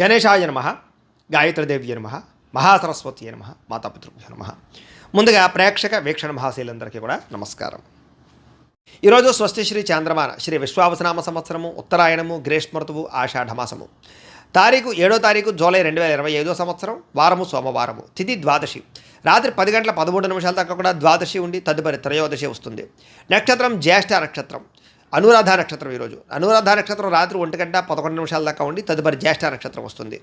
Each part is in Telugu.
గణేశాయ నమః, గాయత్రీదేవ్య నమః, మహాసరస్వతి నమః, మాతాపితృభ్యో నమః. ముందుగా ప్రేక్షక వీక్షణ మహాశీలందరికీ కూడా నమస్కారం. ఈరోజు స్వస్తి శ్రీ చాంద్రమాన శ్రీ విశ్వావసనామ సంవత్సరము ఉత్తరాయణము గ్రీష్మ ఋతువు ఆషాఢమాసము తారీఖు 7వ తారీఖు జూలై 2025 సంవత్సరం వారము సోమవారము తిథి ద్వాదశి రాత్రి 10 గంటల 13 దాకా కూడా ద్వాదశి ఉండి తదుపరి త్రయోదశి వస్తుంది. నక్షత్రం జ్యేష్ఠ నక్షత్రం, అనురాధ నక్షత్రం. ఈరోజు అనురాధ నక్షత్రం రాత్రి 1 గంట 11 దాకా ఉండి తదుపరి జ్యేష్ఠ నక్షత్రం వస్తుంది.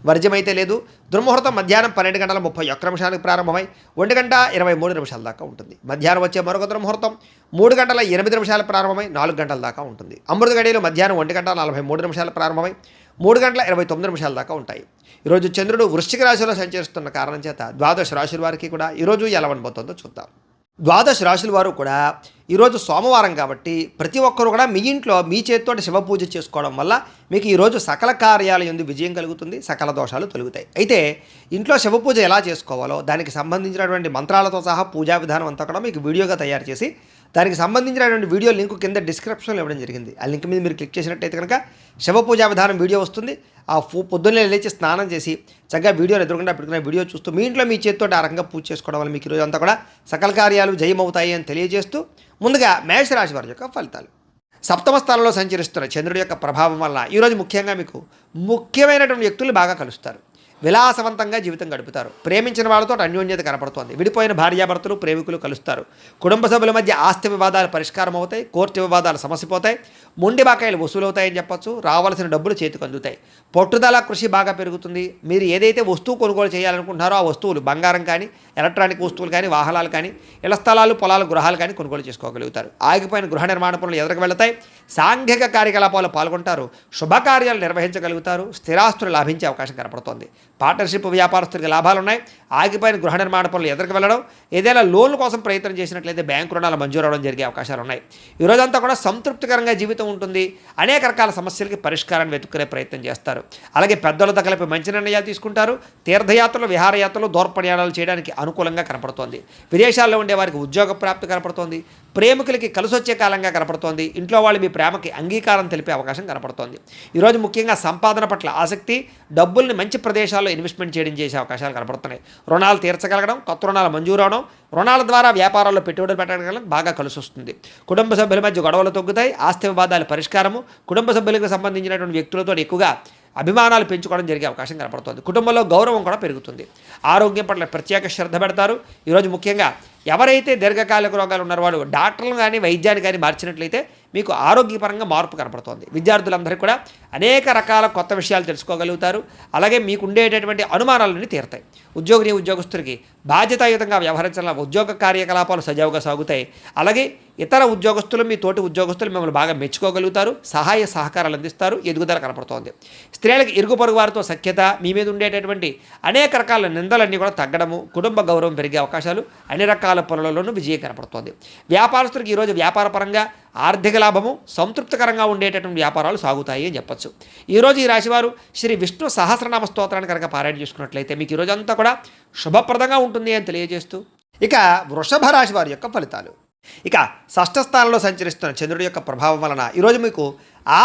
వర్జ్యమైతే లేదు. దుర్ముహూర్తం మధ్యాహ్నం 12 గంటల 31 ప్రారంభమై 1 గంట 23 దాకా ఉంటుంది. మధ్యాహ్నం వచ్చే మరొక దుర్ముహూర్తం 3 గంటల 8 ప్రారంభమై 4 గంటల దాకా ఉంటుంది. అమృత గడియలు మధ్యాహ్నం 1 గంట 43 ప్రారంభమై 3 గంటల 29 దాకా ఉంటాయి. ఈరోజు చంద్రుడు వృశ్చిక రాశిలో సంచరిస్తున్న కారణం చేత ద్వాదశ రాశుల వారికి కూడా ఈరోజు ఎలా ఉండబోతుందో చూద్దాం. ద్వాదశ రాశుల వారు కూడా ఈరోజు సోమవారం కాబట్టి ప్రతి ఒక్కరు కూడా మీ ఇంట్లో మీ చేతితోటి శివ పూజ చేసుకోవడం వల్ల మీకు ఈరోజు సకల కార్యాల యందు విజయం కలుగుతుంది, సకల దోషాలు తొలగుతాయి. అయితే ఇంట్లో శివ పూజ ఎలా చేసుకోవాలో దానికి సంబంధించినటువంటి మంత్రాలతో సహా పూజా విధానం అంతా కూడా మీకు వీడియోగా తయారు చేసి దానికి సంబంధించినటువంటి వీడియో లింక్ కింద డిస్క్రిప్షన్లో ఇవ్వడం జరిగింది. ఆ లింక్ మీద మీరు క్లిక్ చేసినట్టయితే కనుక శివ పూజా విధానం వీడియో వస్తుంది. ఆ పొద్దున్నే లేచి స్నానం చేసి చక్కగా వీడియోని ఎదురుకుండా పెట్టుకునే వీడియో చూస్తూ మీ ఇంట్లో మీ చేతితో ఆ రకంగా పూజ చేసుకోవడం వల్ల మీకు ఈరోజు అంతా కూడా సకల కార్యాలు జయమవుతాయి అని తెలియజేస్తూ ముందుగా మేషరాశి వారి యొక్క ఫలితాలు. సప్తమ స్థానంలో సంచరిస్తున్న చంద్రుడి యొక్క ప్రభావం వల్ల ఈరోజు ముఖ్యంగా మీకు ముఖ్యమైనటువంటి వ్యక్తులు బాగా కలుస్తారు. విలాసవంతంగా జీవితం గడుపుతారు. ప్రేమించిన వాళ్ళతో అన్యోన్యత కనపడుతోంది. విడిపోయిన భార్యాభర్తలు ప్రేమికులు కలుస్తారు. కుటుంబ సభ్యుల మధ్య ఆస్తి వివాదాలు పరిష్కారం అవుతాయి. కోర్టు వివాదాలు సమసిపోతాయి. మొండి బాకాయలు వసూలవుతాయని చెప్పచ్చు. రావాల్సిన డబ్బులు చేతికి అందుతాయి. పట్టుదల కృషి బాగా పెరుగుతుంది. మీరు ఏదైతే వస్తువు కొనుగోలు చేయాలనుకుంటున్నారో ఆ వస్తువులు బంగారం కానీ ఎలక్ట్రానిక్ వస్తువులు కానీ వాహనాలు కానీ ఇళ్ల స్థలాలు పొలాలు గృహాలు కానీ కొనుగోలు చేసుకోగలుగుతారు. ఆగిపోయిన గృహ నిర్మాణ పనులు ఎదురుకు వెళతాయి. సాంఘిక కార్యకలాపాలు పాల్గొంటారు. శుభకార్యాలు నిర్వహించగలుగుతారు. స్థిరాస్తులు లాభించే అవకాశం కనపడుతోంది. పార్ట్నర్షిప్ వ్యాపారస్తులకు లాభాలు ఉన్నాయి. ఆగిపోయిన గృహ నిర్మాణ పనులు ఎదురుకు వెళ్ళడం, ఏదైనా లోన్ల కోసం ప్రయత్నం చేసినట్లయితే బ్యాంకు రుణాలు మంజూరు అవడం జరిగే అవకాశాలు ఉన్నాయి. ఈరోజంతా కూడా సంతృప్తికరంగా జీవితం ఉంటుంది. అనేక రకాల సమస్యలకి పరిష్కారాన్ని వెతుక్కునే ప్రయత్నం చేస్తారు. అలాగే పెద్దలతో కలిపి మంచి నిర్ణయాలు తీసుకుంటారు. తీర్థయాత్రలు విహారయాత్రలు దూర ప్రయాణాలు చేయడానికి అనుకూలంగా కనపడుతోంది. విదేశాల్లో ఉండే వారికి ఉద్యోగ ప్రాప్తి కనపడుతోంది. ప్రేమికులకి కలిసొచ్చే కాలంగా కనపడుతోంది. ఇంట్లో వాళ్ళు మీ ప్రేమకి అంగీకారం తెలిపే అవకాశం కనపడుతోంది. ఈరోజు ముఖ్యంగా సంపాదన పట్ల ఆసక్తి, డబ్బుల్ని మంచి ప్రదేశాల్లో ఇన్వెస్ట్మెంట్ చేయడం చేసే అవకాశాలు కనపడుతున్నాయి. రుణాలు తీర్చగలగడం, కొత్త రుణాలు మంజూరు అవడం, రుణాల ద్వారా వ్యాపారాల్లో పెట్టుబడులు పెట్టగలగడం బాగా కలిసి వస్తుంది. కుటుంబ సభ్యుల మధ్య గొడవలు తగ్గుతాయి. ఆస్తి వివాదాల పరిష్కారము, కుటుంబ సభ్యులకు సంబంధించినటువంటి వ్యక్తులతో ఎక్కువగా అభిమానాలు పెంచుకోవడం జరిగే అవకాశం కనపడుతుంది. కుటుంబంలో గౌరవం కూడా పెరుగుతుంది. ఆరోగ్యం పట్ల ప్రత్యేక శ్రద్ధ పెడతారు. ఈరోజు ముఖ్యంగా ఎవరైతే దీర్ఘకాలిక రోగాలు ఉన్నారో వాళ్ళు డాక్టర్లు కానీ వైద్యాన్ని కానీ మార్చినట్లయితే మీకు ఆరోగ్యపరంగా మార్పు కనపడుతోంది. విద్యార్థులందరికీ కూడా అనేక రకాల కొత్త విషయాలు తెలుసుకోగలుగుతారు. అలాగే మీకు ఉండేటటువంటి అనుమానాలన్నీ తీరుతాయి. ఉద్యోగస్తులకి బాధ్యతాయుతంగా వ్యవహరించాల ఉద్యోగ కార్యకలాపాలు సజావుగా సాగుతాయి. అలాగే ఇతర ఉద్యోగస్తులు, మీ తోటి ఉద్యోగస్తులు మిమ్మల్ని బాగా మెచ్చుకోగలుగుతారు. సహాయ సహకారాలు అందిస్తారు. ఎదుగుదల కనపడుతోంది. స్త్రీలకు ఇరుగు పొరుగు వారితో సఖ్యత, మీ మీద ఉండేటటువంటి అనేక రకాల నిందలన్నీ కూడా తగ్గడము, కుటుంబ గౌరవం పెరిగే అవకాశాలు, అన్ని రకాల పనులలోనూ విజయం కనపడుతోంది. వ్యాపారస్తులకు ఈరోజు వ్యాపారపరంగా ఆర్థిక లాభము, సంతృప్తికరంగా ఉండేటటువంటి వ్యాపారాలు సాగుతాయి అని చెప్పచ్చు. ఈరోజు ఈ రాశివారు శ్రీ విష్ణు సహస్రనామ స్తోత్రాన్ని కనుక పారాయణ చేసుకున్నట్లయితే మీకు ఈరోజు అంతా కూడా శుభప్రదంగా ఉంటుంది అని తెలియజేస్తూ ఇక వృషభ రాశి వారి యొక్క ఫలితాలు. ఇక షష్ఠ స్థానంలో సంచరిస్తున్న చంద్రుడి యొక్క ప్రభావం వలన ఈరోజు మీకు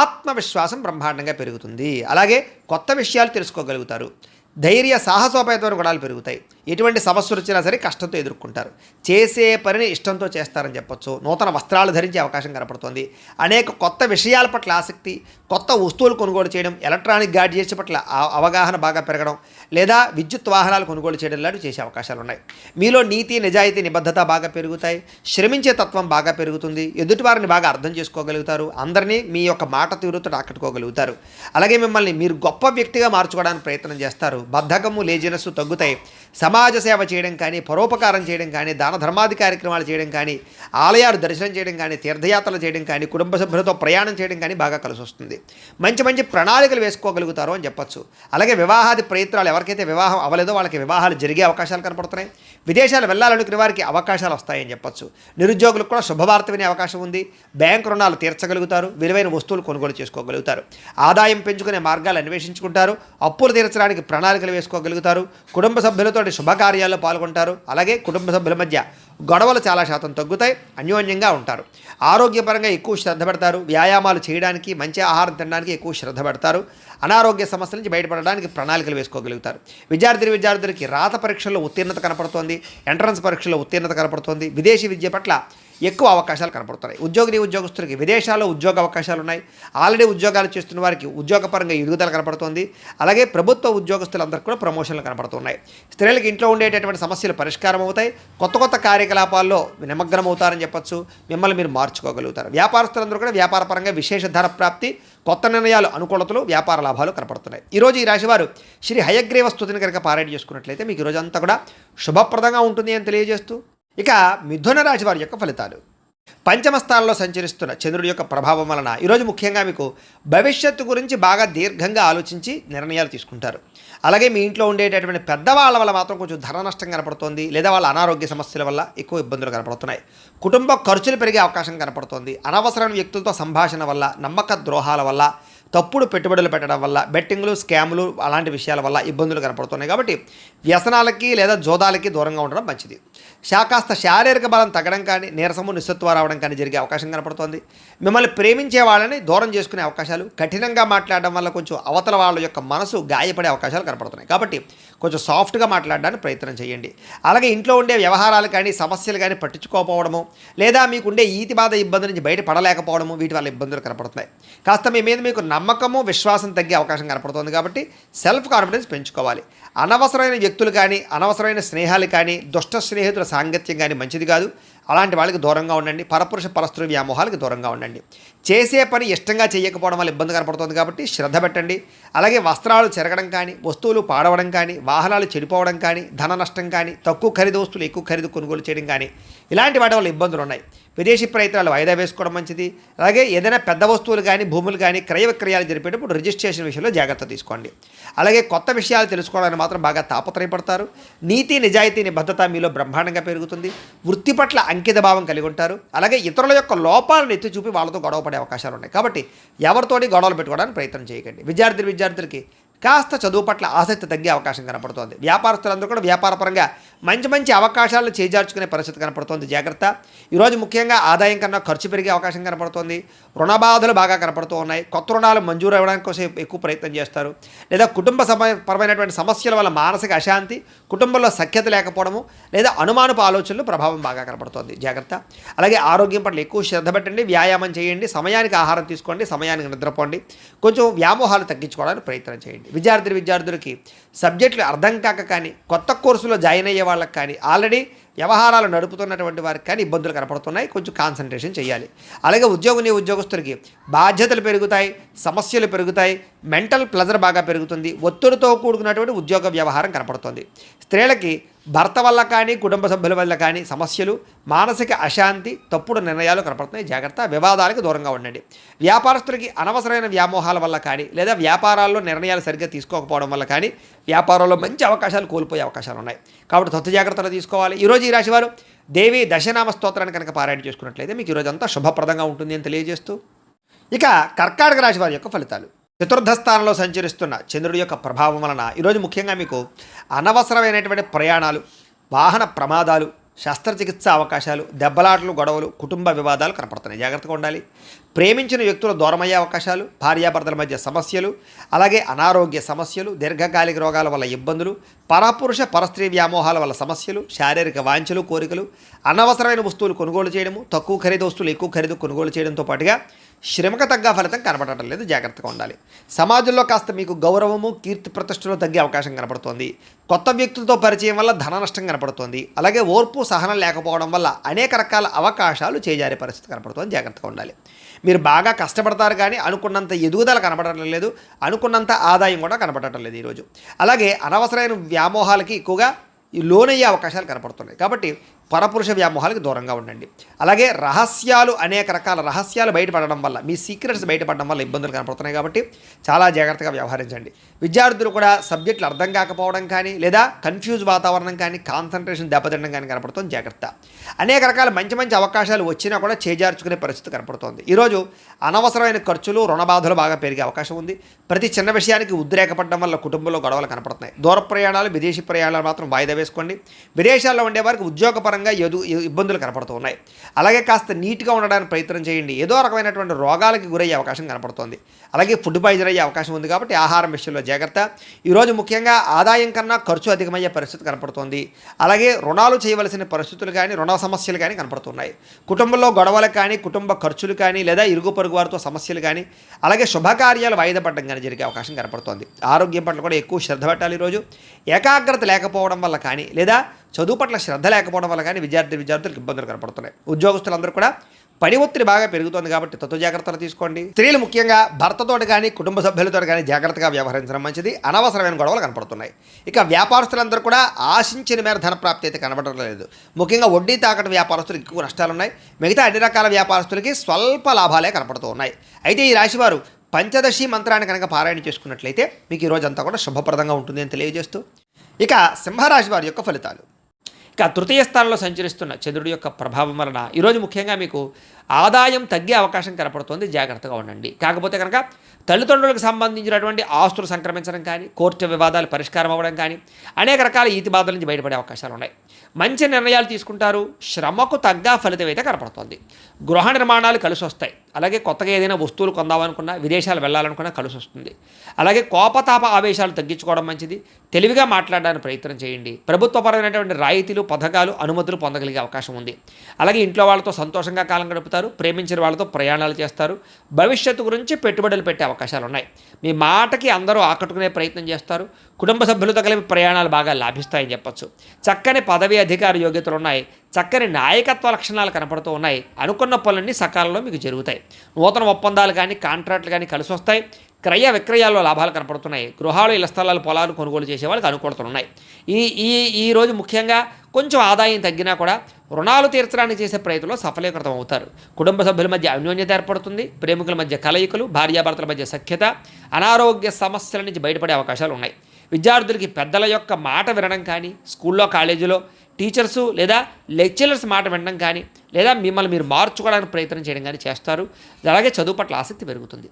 ఆత్మవిశ్వాసం బ్రహ్మాండంగా పెరుగుతుంది. అలాగే కొత్త విషయాలు తెలుసుకోగలుగుతారు. ధైర్య సాహసోపేతమైన గుణాలు పెరుగుతాయి. ఎటువంటి సమస్యలు వచ్చినా సరే కష్టంతో ఎదుర్కొంటారు. చేసే పనిని ఇష్టంతో చేస్తారని చెప్పొచ్చు. నూతన వస్త్రాలు ధరించే అవకాశం కనపడుతుంది. అనేక కొత్త విషయాల పట్ల ఆసక్తి, కొత్త వస్తువులు కొనుగోలు చేయడం, ఎలక్ట్రానిక్ గాడ్జెట్స్ పట్ల అవగాహన బాగా పెరగడం, లేదా విద్యుత్ వాహనాలు కొనుగోలు చేయడం లాంటివి చేసే అవకాశాలు ఉన్నాయి. మీలో నీతి, నిజాయితీ, నిబద్ధత బాగా పెరుగుతాయి. శ్రమించే తత్వం బాగా పెరుగుతుంది. ఎదుటివారిని బాగా అర్థం చేసుకోగలుగుతారు. అందరినీ మీ యొక్క మాట తీరుతో ఆకట్టుకోగలుగుతారు. అలాగే మిమ్మల్ని మీరు గొప్ప వ్యక్తిగా మార్చుకోవడానికి ప్రయత్నం చేస్తారు. బద్ధకము, లేజినెస్ తగ్గుతాయి. సమాజ సేవ చేయడం కానీ, పరోపకారం చేయడం కానీ, దాన ధర్మాది కార్యక్రమాలు చేయడం కానీ, ఆలయాలు దర్శనం చేయడం కానీ, తీర్థయాత్రలు చేయడం కానీ, కుటుంబ సభ్యులతో ప్రయాణం చేయడం కానీ బాగా కలిసి వస్తుంది. మంచి ప్రణాళికలు వేసుకోగలుగుతారు అని చెప్పచ్చు. అలాగే వివాహాది ప్రయత్నాలు ఎవరికైతే వివాహం అవ్వలేదో వాళ్ళకి వివాహాలు జరిగే అవకాశాలు కనపడుతున్నాయి. విదేశాలు వెళ్ళాలనుకునే వారికి అవకాశాలు వస్తాయని చెప్పచ్చు. నిరుద్యోగులకు కూడా శుభవార్త వినే అవకాశం ఉంది. బ్యాంకు రుణాలు తీర్చగలుగుతారు. విలువైన వస్తువులు కొనుగోలు చేసుకోగలుగుతారు. ఆదాయం పెంచుకునే మార్గాలు అన్వేషించుకుంటారు. అప్పులు తీర్చడానికి ప్రణాళికలు వేసుకోగలుగుతారు. కుటుంబ సభ్యులతో శుభకార్యాల్లో పాల్గొంటారు. అలాగే కుటుంబ సభ్యుల మధ్య గొడవలు చాలా శాతం తగ్గుతాయి. అన్యోన్యంగా ఉంటారు. ఆరోగ్యపరంగా ఎక్కువ శ్రద్ధ పెడతారు. వ్యాయామాలు చేయడానికి, మంచి ఆహారం తినడానికి ఎక్కువ శ్రద్ధ పెడతారు. అనారోగ్య సమస్యల నుంచి బయటపడడానికి ప్రణాళికలు వేసుకోగలుగుతారు. విద్యార్థులకి రాత పరీక్షల్లో ఉత్తీర్ణత కనపడుతోంది, ఎంట్రన్స్ పరీక్షల్లో ఉత్తీర్ణత కనపడుతోంది, విదేశీ విద్య పట్ల ఎక్కువ అవకాశాలు కనపడుతున్నాయి. ఉద్యోగస్తులకి విదేశాల్లో ఉద్యోగ అవకాశాలు ఉన్నాయి. ఆల్రెడీ ఉద్యోగాలు చేస్తున్న వారికి ఉద్యోగపరంగా ఎదుగుదల కనపడుతోంది. అలాగే ప్రభుత్వ ఉద్యోగస్తులందరికీ కూడా ప్రమోషన్లు కనపడుతున్నాయి. స్త్రీలకు ఇంట్లో ఉండేటటువంటి సమస్యలు పరిష్కారం అవుతాయి. కొత్త కార్యకలాపాల్లో నిమగ్నం అవుతారని చెప్పొచ్చు. మిమ్మల్ని మీరు మార్చుకోగలుగుతారు. వ్యాపారస్తులందరూ కూడా వ్యాపారపరంగా విశేష ధన ప్రాప్తి, కొత్త నిర్ణయాలు, అనుకూలతలు, వ్యాపార లాభాలు కనపడుతున్నాయి. ఈరోజు ఈ రాశివారు శ్రీ హయగ్రీవ స్తుతిని కనుక పారాయణ చేసుకున్నట్లయితే మీకు ఈరోజు అంతా కూడా శుభప్రదంగా ఉంటుంది అని తెలియజేస్తూ, ఇక మిథున రాశి వారి యొక్క ఫలితాలు. పంచమ స్థానంలో సంచరిస్తున్న చంద్రుడి యొక్క ప్రభావం వలన ఈరోజు ముఖ్యంగా మీకు భవిష్యత్తు గురించి బాగా దీర్ఘంగా ఆలోచించి నిర్ణయాలు తీసుకుంటారు. అలాగే మీ ఇంట్లో ఉండేటటువంటి పెద్దవాళ్ళ వల్ల మాత్రం కొంచెం ధన నష్టం కనపడుతోంది, లేదా వాళ్ళ అనారోగ్య సమస్యల వల్ల ఎక్కువ ఇబ్బందులు కనపడుతున్నాయి. కుటుంబ ఖర్చులు పెరిగే అవకాశం కనపడుతోంది. అనవసరమైన వ్యక్తులతో సంభాషణ వల్ల, నమ్మక ద్రోహాల వల్ల, తప్పుడు పెట్టుబడులు పెట్టడం వల్ల, బెట్టింగ్లు, స్కాములు అలాంటి విషయాల వల్ల ఇబ్బందులు కనపడుతున్నాయి. కాబట్టి వ్యసనాలకి లేదా జోదాలకి దూరంగా ఉండడం మంచిది. కాస్త శారీరక బలం తగ్గడం కానీ, నీరసము, నిస్సత్వ రావడం కానీ జరిగే అవకాశం కనపడుతోంది. మిమ్మల్ని ప్రేమించే వాళ్ళని దూరం చేసుకునే అవకాశాలు, కఠినంగా మాట్లాడడం వల్ల కొంచెం అవతల వాళ్ళ యొక్క మనసు గాయపడే అవకాశాలు కనపడుతున్నాయి. కాబట్టి కొంచెం సాఫ్ట్గా మాట్లాడడానికి ప్రయత్నం చేయండి. అలాగే ఇంట్లో ఉండే వ్యవహారాలు కానీ, సమస్యలు కానీ పట్టించుకోకపోవడము, లేదా మీకుండే ఈతి బాధ ఇబ్బంది నుంచి బయటపడలేకపోవడము, వీటి వల్ల ఇబ్బందులు కనపడుతున్నాయి. కాస్త మీ మీద మీకు నమ్మకము, విశ్వాసం తగ్గే అవకాశం కనపడుతుంది. కాబట్టి సెల్ఫ్ కాన్ఫిడెన్స్ పెంచుకోవాలి. అనవసరమైన వ్యక్తులు కానీ, అనవసరమైన స్నేహాలు కానీ, దుష్ట స్నేహితుల సాంగత్యం కానీ మంచిది కాదు. అలాంటి వాళ్ళకి దూరంగా ఉండండి. పరపురుష పరస్త్రీ వ్యామోహాలకు దూరంగా ఉండండి. చేసే పని ఇష్టంగా చేయకపోవడం వల్ల ఇబ్బంది కనపడుతుంది. కాబట్టి శ్రద్ధ పెట్టండి. అలాగే వస్త్రాలు చెరగడం కానీ, వస్తువులు పాడవడం కానీ, వాహనాలు చెడిపోవడం కానీ, ధన నష్టం కానీ, తక్కువ ఖరీదు వస్తువులు ఎక్కువ ఖరీదు కొనుగోలు చేయడం కానీ, ఇలాంటి వాటి వల్ల ఇబ్బందులు ఉన్నాయి. విదేశీ ప్రయత్నాలు వాయిదా వేసుకోవడం మంచిది. అలాగే ఏదైనా పెద్ద వస్తువులు కానీ, భూములు కానీ క్రయ విక్రయాలు జరిపేటప్పుడు రిజిస్ట్రేషన్ విషయంలో జాగ్రత్త తీసుకోండి. అలాగే కొత్త విషయాలు తెలుసుకోవడానికి మాత్రం బాగా తాపత్రయపడతారు. నీతి, నిజాయితీ, నిబద్ధత మీలో బ్రహ్మాండంగా పెరుగుతుంది. వృత్తి పట్ల అంకిత భావం కలిగి ఉంటారు. అలాగే ఇతరుల యొక్క లోపాలను ఎత్తి చూపి వాళ్ళతో గొడవ పడే అవకాశాలు ఉన్నాయి. కాబట్టి ఎవరితోటి గొడవలు పెట్టుకోవడానికి ప్రయత్నం చేయకండి. విద్యార్థులకి కాస్త చదువు పట్ల ఆసక్తి తగ్గే అవకాశం కనపడుతోంది. వ్యాపారస్తులందరూ కూడా వ్యాపారపరంగా మంచి అవకాశాలను చేజార్చుకునే పరిస్థితి కనపడుతోంది. జాగ్రత్త. ఈరోజు ముఖ్యంగా ఆదాయం కన్నా ఖర్చు పెరిగే అవకాశం కనపడుతోంది. రుణబాధలు బాగా కనపడుతూ ఉన్నాయి. కొత్త రుణాలు మంజూరు అవ్వడానికి కోసం ఎక్కువ ప్రయత్నం చేస్తారు. లేదా కుటుంబ పరమైనటువంటి సమస్యల వల్ల మానసిక అశాంతి, కుటుంబంలో సఖ్యత లేకపోవడము, లేదా అనుమానపు ఆలోచనలు ప్రభావం బాగా కనపడుతోంది. జాగ్రత్త. అలాగే ఆరోగ్యం పట్ల ఎక్కువ శ్రద్ధ పెట్టండి. వ్యాయామం చేయండి. సమయానికి ఆహారం తీసుకోండి. సమయానికి నిద్రపోండి. కొంచెం వ్యామోహాలు తగ్గించుకోవడానికి ప్రయత్నం చేయండి. విద్యార్థులకి సబ్జెక్టులు అర్థం కాక కానీ, కొత్త కోర్సులో జాయిన్ అయ్యే వాళ్ళకి కానీ, ఆల్రెడీ వ్యవహారాలు నడుపుతున్నటువంటి వారికి కానీ ఇబ్బందులు కనపడుతున్నాయి. కొంచెం కాన్సన్ట్రేషన్ చేయాలి. అలాగే ఉద్యోగస్తులకి బాధ్యతలు పెరుగుతాయి, సమస్యలు పెరుగుతాయి, మెంటల్ ప్లెజర్ బాగా పెరుగుతుంది, ఒత్తిడితో కూడుకున్నటువంటి ఉద్యోగ వ్యవహారం కనపడుతుంది. స్త్రీలకి భర్త వల్ల కానీ, కుటుంబ సభ్యుల వల్ల కానీ సమస్యలు, మానసిక అశాంతి, తప్పుడు నిర్ణయాలు కనపడుతున్నాయి. జాగ్రత్త. వివాదాలకు దూరంగా ఉండండి. వ్యాపారస్తులకి అనవసరమైన వ్యామోహాల వల్ల కానీ, లేదా వ్యాపారాల్లో నిర్ణయాలు సరిగ్గా తీసుకోకపోవడం వల్ల కానీ వ్యాపారంలో మంచి అవకాశాలు కోల్పోయే అవకాశాలు ఉన్నాయి. కాబట్టి తొత్తు జాగ్రత్తలు తీసుకోవాలి. ఈరోజు ఈ రాశివారు దేవి దశనామ స్తోత్రాన్ని కనుక పారాయణ చేసుకున్నట్లయితే మీకు ఈరోజు అంతా శుభప్రదంగా ఉంటుంది అని తెలియజేస్తూ, ఇక కర్కాటక రాశి వారి యొక్క ఫలితాలు. చతుర్థ స్థానంలో సంచరిస్తున్న చంద్రుడి యొక్క ప్రభావం వలన ఈరోజు ముఖ్యంగా మీకు అనవసరమైనటువంటి ప్రయాణాలు, వాహన ప్రమాదాలు, శస్త్రచికిత్స అవకాశాలు, దెబ్బలాటలు, గొడవలు, కుటుంబ వివాదాలు కనపడుతున్నాయి. జాగ్రత్తగా ఉండాలి. ప్రేమించిన వ్యక్తులు దూరమయ్యే అవకాశాలు, భార్యాభర్తల మధ్య సమస్యలు, అలాగే అనారోగ్య సమస్యలు, దీర్ఘకాలిక రోగాల వల్ల ఇబ్బందులు, పరపురుష పరస్త్రీ వ్యామోహాల వల్ల సమస్యలు, శారీరక వాంఛలు, కోరికలు, అనవసరమైన వస్తువులు కొనుగోలు చేయడము, తక్కువ ఖరీదు వస్తువులు ఎక్కువ ఖరీదు కొనుగోలు చేయడంతో పాటుగా శ్రమకు తగ్గ ఫలితం కనపడటం లేదు. జాగ్రత్తగా ఉండాలి. సమాజంలో కాస్త మీకు గౌరవము, కీర్తి ప్రతిష్టలు తగ్గే అవకాశం కనపడుతోంది. కొత్త వ్యక్తులతో పరిచయం వల్ల ధన నష్టం కనపడుతోంది. అలాగే ఓర్పు, సహనం లేకపోవడం వల్ల అనేక రకాల అవకాశాలు చేజారే పరిస్థితి కనపడుతోంది. జాగ్రత్తగా ఉండాలి. మీరు బాగా కష్టపడతారు కానీ అనుకున్నంత ఎదుగుదల కనపడటం లేదు, అనుకున్నంత ఆదాయం కూడా కనపడటం లేదు ఈరోజు. అలాగే అనవసరమైన వ్యామోహాలకి ఎక్కువగా లోనయ్యే అవకాశాలు కనపడుతున్నాయి. కాబట్టి పరపురుష వ్యామోహాలకు దూరంగా ఉండండి. అలాగే అనేక రకాల రహస్యాలు బయటపడడం వల్ల, మీ సీక్రెట్స్ బయటపడడం వల్ల ఇబ్బందులు కనపడుతున్నాయి. కాబట్టి చాలా జాగ్రత్తగా వ్యవహరించండి. విద్యార్థులు కూడా సబ్జెక్టులు అర్థం కాకపోవడం కానీ, లేదా కన్ఫ్యూజ్ వాతావరణం కానీ, కాన్సన్ట్రేషన్ దెబ్బతినడం కానీ కనపడుతుంది. జాగ్రత్త. అనేక రకాల మంచి అవకాశాలు వచ్చినా కూడా చేజార్చుకునే పరిస్థితి కనపడుతోంది. ఈరోజు అనవసరమైన ఖర్చులు, రుణబాధలు బాగా పెరిగే అవకాశం ఉంది. ప్రతి చిన్న విషయానికి ఉద్రేకపడడం వల్ల కుటుంబంలో గొడవలు కనపడుతున్నాయి. దూర ప్రయాణాలు, విదేశీ ప్రయాణాలు మాత్రం వాయిదా వేసుకోండి. విదేశాల్లో ఉండేవారికి ఉద్యోగపరంగా పరంగా ఇబ్బందులు కనపడుతూ ఉన్నాయి. అలాగే కాస్త నీట్గా ఉండడానికి ప్రయత్నం చేయండి. ఏదో రకమైనటువంటి రోగాలకి గురయ్యే అవకాశం కనపడుతోంది. అలాగే ఫుడ్ పాయిజన్ అయ్యే అవకాశం ఉంది కాబట్టి ఆహారం విషయంలో జాగ్రత్త. ఈరోజు ముఖ్యంగా ఆదాయం కన్నా ఖర్చు అధికమయ్యే పరిస్థితి కనపడుతోంది. అలాగే రుణాలు చేయవలసిన పరిస్థితులు కానీ రుణ సమస్యలు కానీ కనపడుతున్నాయి. కుటుంబంలో గొడవలు కానీ కుటుంబ ఖర్చులు కానీ లేదా ఇరుగు పొరుగు వారితో సమస్యలు కానీ అలాగే శుభకార్యాలు వాయిదా పడడం కానీ జరిగే అవకాశం కనపడుతోంది. ఆరోగ్యం పట్ల కూడా ఎక్కువ శ్రద్ధ పెట్టాలి. ఈరోజు ఏకాగ్రత లేకపోవడం వల్ల కానీ లేదా చదువు పట్ల శ్రద్ధ లేకపోవడం వల్ల కానీ విద్యార్థులకు ఇబ్బందులు కనపడుతున్నాయి. ఉద్యోగస్తులందరూ కూడా పని ఒత్తిడి బాగా పెరుగుతుంది కాబట్టి తత్వ జాగ్రత్తలు తీసుకోండి. స్త్రీలు ముఖ్యంగా భర్తతో కానీ కుటుంబ సభ్యులతో కానీ జాగ్రత్తగా వ్యవహరించడం మంచిది. అనవసరమైన గొడవలు కనపడుతున్నాయి. ఇక వ్యాపారస్తులందరూ కూడా ఆశించిన మేర ధన ప్రాప్తి అయితే కనబడడం లేదు. ముఖ్యంగా వడ్డీ తాకట్టు వ్యాపారస్తులకు ఎక్కువ నష్టాలు ఉన్నాయి. మిగతా అన్ని రకాల వ్యాపారస్తులకి స్వల్ప లాభాలే కనపడుతూ ఉన్నాయి. అయితే ఈ రాశివారు పంచదశి మంత్రాన్ని కనుక పారాయణ చేసుకున్నట్లయితే మీకు ఈ రోజంతా కూడా శుభప్రదంగా ఉంటుంది అని తెలియజేస్తూ ఇక సింహరాశి వారి యొక్క ఫలితాలు. ఇక తృతీయ స్థానంలో సంచరిస్తున్న చంద్రుడి యొక్క ప్రభావం వలన ఈరోజు ముఖ్యంగా మీకు ఆదాయం తగ్గే అవకాశం కనపడుతుంది. జాగ్రత్తగా ఉండండి. కాకపోతే కనుక తల్లిదండ్రులకు సంబంధించినటువంటి ఆస్తులు సంక్రమించడం కానీ కోర్టు వివాదాలు పరిష్కారం అవ్వడం కానీ అనేక రకాల ఈతి బాధల నుంచి బయటపడే అవకాశాలు ఉన్నాయి. మంచి నిర్ణయాలు తీసుకుంటారు. శ్రమకు తగ్గ ఫలితం అయితే కనపడుతుంది. గృహ నిర్మాణాలు కలిసి వస్తాయి. అలాగే కొత్తగా ఏదైనా వస్తువులు కొందామనుకున్నా విదేశాలు వెళ్ళాలనుకున్నా కలిసి వస్తుంది. అలాగే కోపతాప ఆవేశాలు తగ్గించుకోవడం మంచిది. తెలివిగా మాట్లాడడానికి ప్రయత్నం చేయండి. ప్రభుత్వపరమైనటువంటి రాయితీలు పథకాలు అనుమతులు పొందగలిగే అవకాశం ఉంది. అలాగే ఇంట్లో వాళ్ళతో సంతోషంగా కాలం గడుపుతారు. ప్రేమించిన వాళ్ళతో ప్రయాణాలు చేస్తారు. భవిష్యత్తు గురించి పెట్టుబడులు పెట్టే అవకాశాలు ఉన్నాయి. మీ మాటకి అందరూ ఆకట్టుకునే ప్రయత్నం చేస్తారు. కుటుంబ సభ్యులతో కలిపి ప్రయాణాలు బాగా లాభిస్తాయని చెప్పచ్చు. చక్కని పదవి అధికార యోగ్యతలు ఉన్నాయి. చక్కని నాయకత్వ లక్షణాలు కనపడుతూ ఉన్నాయి. అనుకున్న పనులన్నీ సకాలంలో మీకు జరుగుతాయి. నూతన ఒప్పందాలు కానీ కాంట్రాక్ట్లు కానీ కలిసి వస్తాయి. క్రయ విక్రయాల్లో లాభాలు కనపడుతున్నాయి. గృహాలు ఇళ్ల స్థలాలు పొలాలు కొనుగోలు చేసే వాళ్ళకి అనుకూలతలు ఉన్నాయి. ఈ రోజు ముఖ్యంగా కొంచెం ఆదాయం తగ్గినా కూడా రుణాలు తీర్చడానికి చేసే ప్రయత్నంలో సఫలీకృతం అవుతారు. కుటుంబ సభ్యుల మధ్య అన్యోన్యత ఏర్పడుతుంది. ప్రేమికుల మధ్య కలయికలు, భార్యాభర్తల మధ్య సఖ్యత, అనారోగ్య సమస్యల నుంచి బయటపడే అవకాశాలు ఉన్నాయి. విద్యార్థులకి పెద్దల యొక్క మాట వినడం కానీ స్కూల్లో కాలేజీలో టీచర్సు లేదా లెక్చరర్స్ మాట వినడం కానీ లేదా మిమ్మల్ని మీరు మార్చుకోవడానికి ప్రయత్నం చేయడం కానీ చేస్తారు. అలాగే చదువు పట్ల ఆసక్తి పెరుగుతుంది.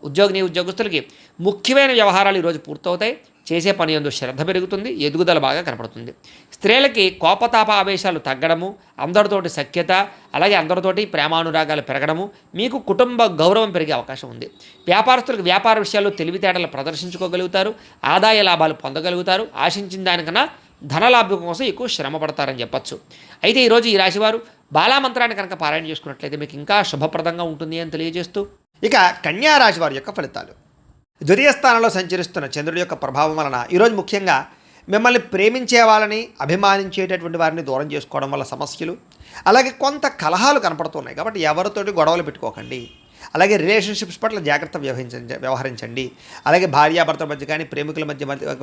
ఉద్యోగస్తులకి ముఖ్యమైన వ్యవహారాలు ఈరోజు పూర్తవుతాయి. చేసే పని యందు శ్రద్ధ పెరుగుతుంది. ఎదుగుదల బాగా కనపడుతుంది. స్త్రీలకి కోపతాప ఆవేశాలు తగ్గడము, అందరితోటి సఖ్యత, అలాగే అందరితోటి ప్రేమానురాగాలు పెరగడము, మీకు కుటుంబ గౌరవం పెరిగే అవకాశం ఉంది. వ్యాపారస్తులకు వ్యాపార విషయాల్లో తెలివితేటలు ప్రదర్శించుకోగలుగుతారు. ఆదాయ లాభాలు పొందగలుగుతారు. ఆశించిన దానికన్నా ధనలాభం కోసం ఎక్కువ శ్రమ పడతారని చెప్పచ్చు. అయితే ఈరోజు ఈ రాశివారు బాలామంత్రాన్ని కనుక పారాయణ చేసుకున్నట్లయితే మీకు ఇంకా శుభప్రదంగా ఉంటుంది అని తెలియజేస్తూ ఇక కన్యా రాశి వారి యొక్క ఫలితాలు. ద్వితీయ స్థానంలో సంచరిస్తున్న చంద్రుడి యొక్క ప్రభావం వలన ఈరోజు ముఖ్యంగా మిమ్మల్ని ప్రేమించే వాళ్ళని అభిమానించేటటువంటి వారిని దూరం చేసుకోవడం వల్ల సమస్యలు, అలాగే కొంత కలహాలు కనపడుతున్నాయి. కాబట్టి ఎవరితోటి గొడవలు పెట్టుకోకండి. అలాగే రిలేషన్షిప్స్ పట్ల జాగ్రత్త వ్యవహరించండి. అలాగే భార్యాభర్తల మధ్య కానీ ప్రేమికుల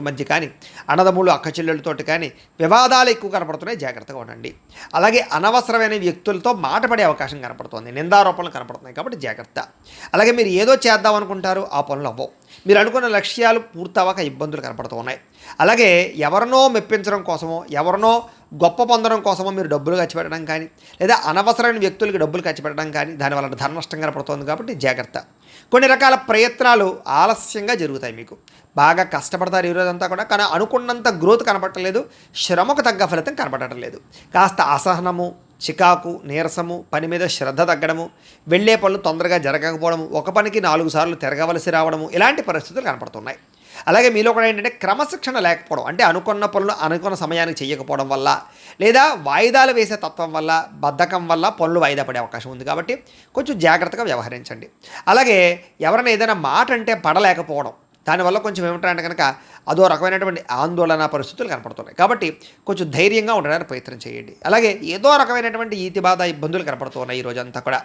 మధ్య కానీ అన్నదమ్ములు అక్క చెల్లెళ్ళతోటి కానీ వివాదాలు ఎక్కువ కనపడుతున్నాయి. జాగ్రత్తగా ఉండండి. అలాగే అనవసరమైన వ్యక్తులతో మాట పడే అవకాశం కనపడుతుంది. నిందారోపణలు కనపడుతున్నాయి కాబట్టి జాగ్రత్త. అలాగే మీరు ఏదో చేద్దాం అనుకుంటారు, ఆ పనులు అవ్వవు. మీరు అనుకున్న లక్ష్యాలు పూర్తవక ఇబ్బందులు కనపడుతూ ఉన్నాయి. అలాగే ఎవరినో మెప్పించడం కోసమో ఎవరినో గొప్ప పొందడం కోసమో మీరు డబ్బులు ఖర్చు పెట్టడం కానీ లేదా అనవసరమైన వ్యక్తులకి డబ్బులు ఖర్చు పెట్టడం కానీ దానివల్ల ధన నష్టం కనపడుతుంది కాబట్టి జాగ్రత్త. కొన్ని రకాల ప్రయత్నాలు ఆలస్యంగా జరుగుతాయి. మీకు బాగా కష్టపడతారు ఈరోజంతా కూడా, కానీ అనుకున్నంత గ్రోత్ కనపడలేదు. శ్రమకు తగ్గ ఫలితం కనపడటం లేదు. కాస్త అసహనము, చికాకు, నీరసము, పని మీద శ్రద్ధ తగ్గడము, వెళ్ళే పనులు తొందరగా జరగకపోవడము, ఒక పనికి 4 సార్లు తిరగవలసి రావడము, ఇలాంటి పరిస్థితులు కనపడుతున్నాయి. అలాగే మీలో కూడా ఏంటంటే క్రమశిక్షణ లేకపోవడం, అంటే అనుకున్న పనులు అనుకున్న సమయానికి చేయకపోవడం వల్ల లేదా వాయిదాలు వేసే తత్వం వల్ల బద్ధకం వల్ల పనులు వాయిదా పడే అవకాశం ఉంది. కాబట్టి కొంచెం జాగ్రత్తగా వ్యవహరించండి. అలాగే ఎవరైనా ఏదైనా మాట అంటే పడలేకపోవడం, దానివల్ల కొంచెం ఏమిటంటే కనుక అదో రకమైనటువంటి ఆందోళన పరిస్థితులు కనపడుతున్నాయి. కాబట్టి కొంచెం ధైర్యంగా ఉండడానికి ప్రయత్నం చేయండి. అలాగే ఏదో రకమైనటువంటి ఈతి బాధ ఇబ్బందులు కనపడుతున్నాయి. ఈ రోజంతా కూడా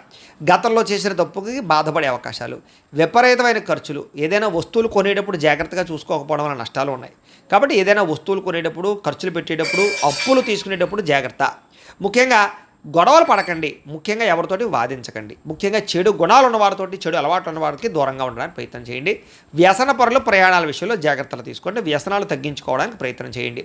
గతంలో చేసిన తప్పుకి బాధపడే అవకాశాలు, విపరీతమైన ఖర్చులు, ఏదైనా వస్తువులు కొనేటప్పుడు జాగ్రత్తగా చూసుకోకపోవడం వల్ల నష్టాలు ఉన్నాయి. కాబట్టి ఏదైనా వస్తువులు కొనేటప్పుడు, ఖర్చులు పెట్టేటప్పుడు, అప్పులు తీసుకునేటప్పుడు జాగ్రత్త. ముఖ్యంగా గొడవలు పడకండి. ముఖ్యంగా ఎవరితోటి వాదించకండి. ముఖ్యంగా చెడు గుణాలు ఉన్న వారితోటి, చెడు అలవాట్లు ఉన్న వారికి దూరంగా ఉండడానికి ప్రయత్నం చేయండి. వ్యసన పరులు ప్రయాణాల విషయంలో జాగ్రత్తలు తీసుకోండి. వ్యసనాలు తగ్గించుకోవడానికి ప్రయత్నం చేయండి.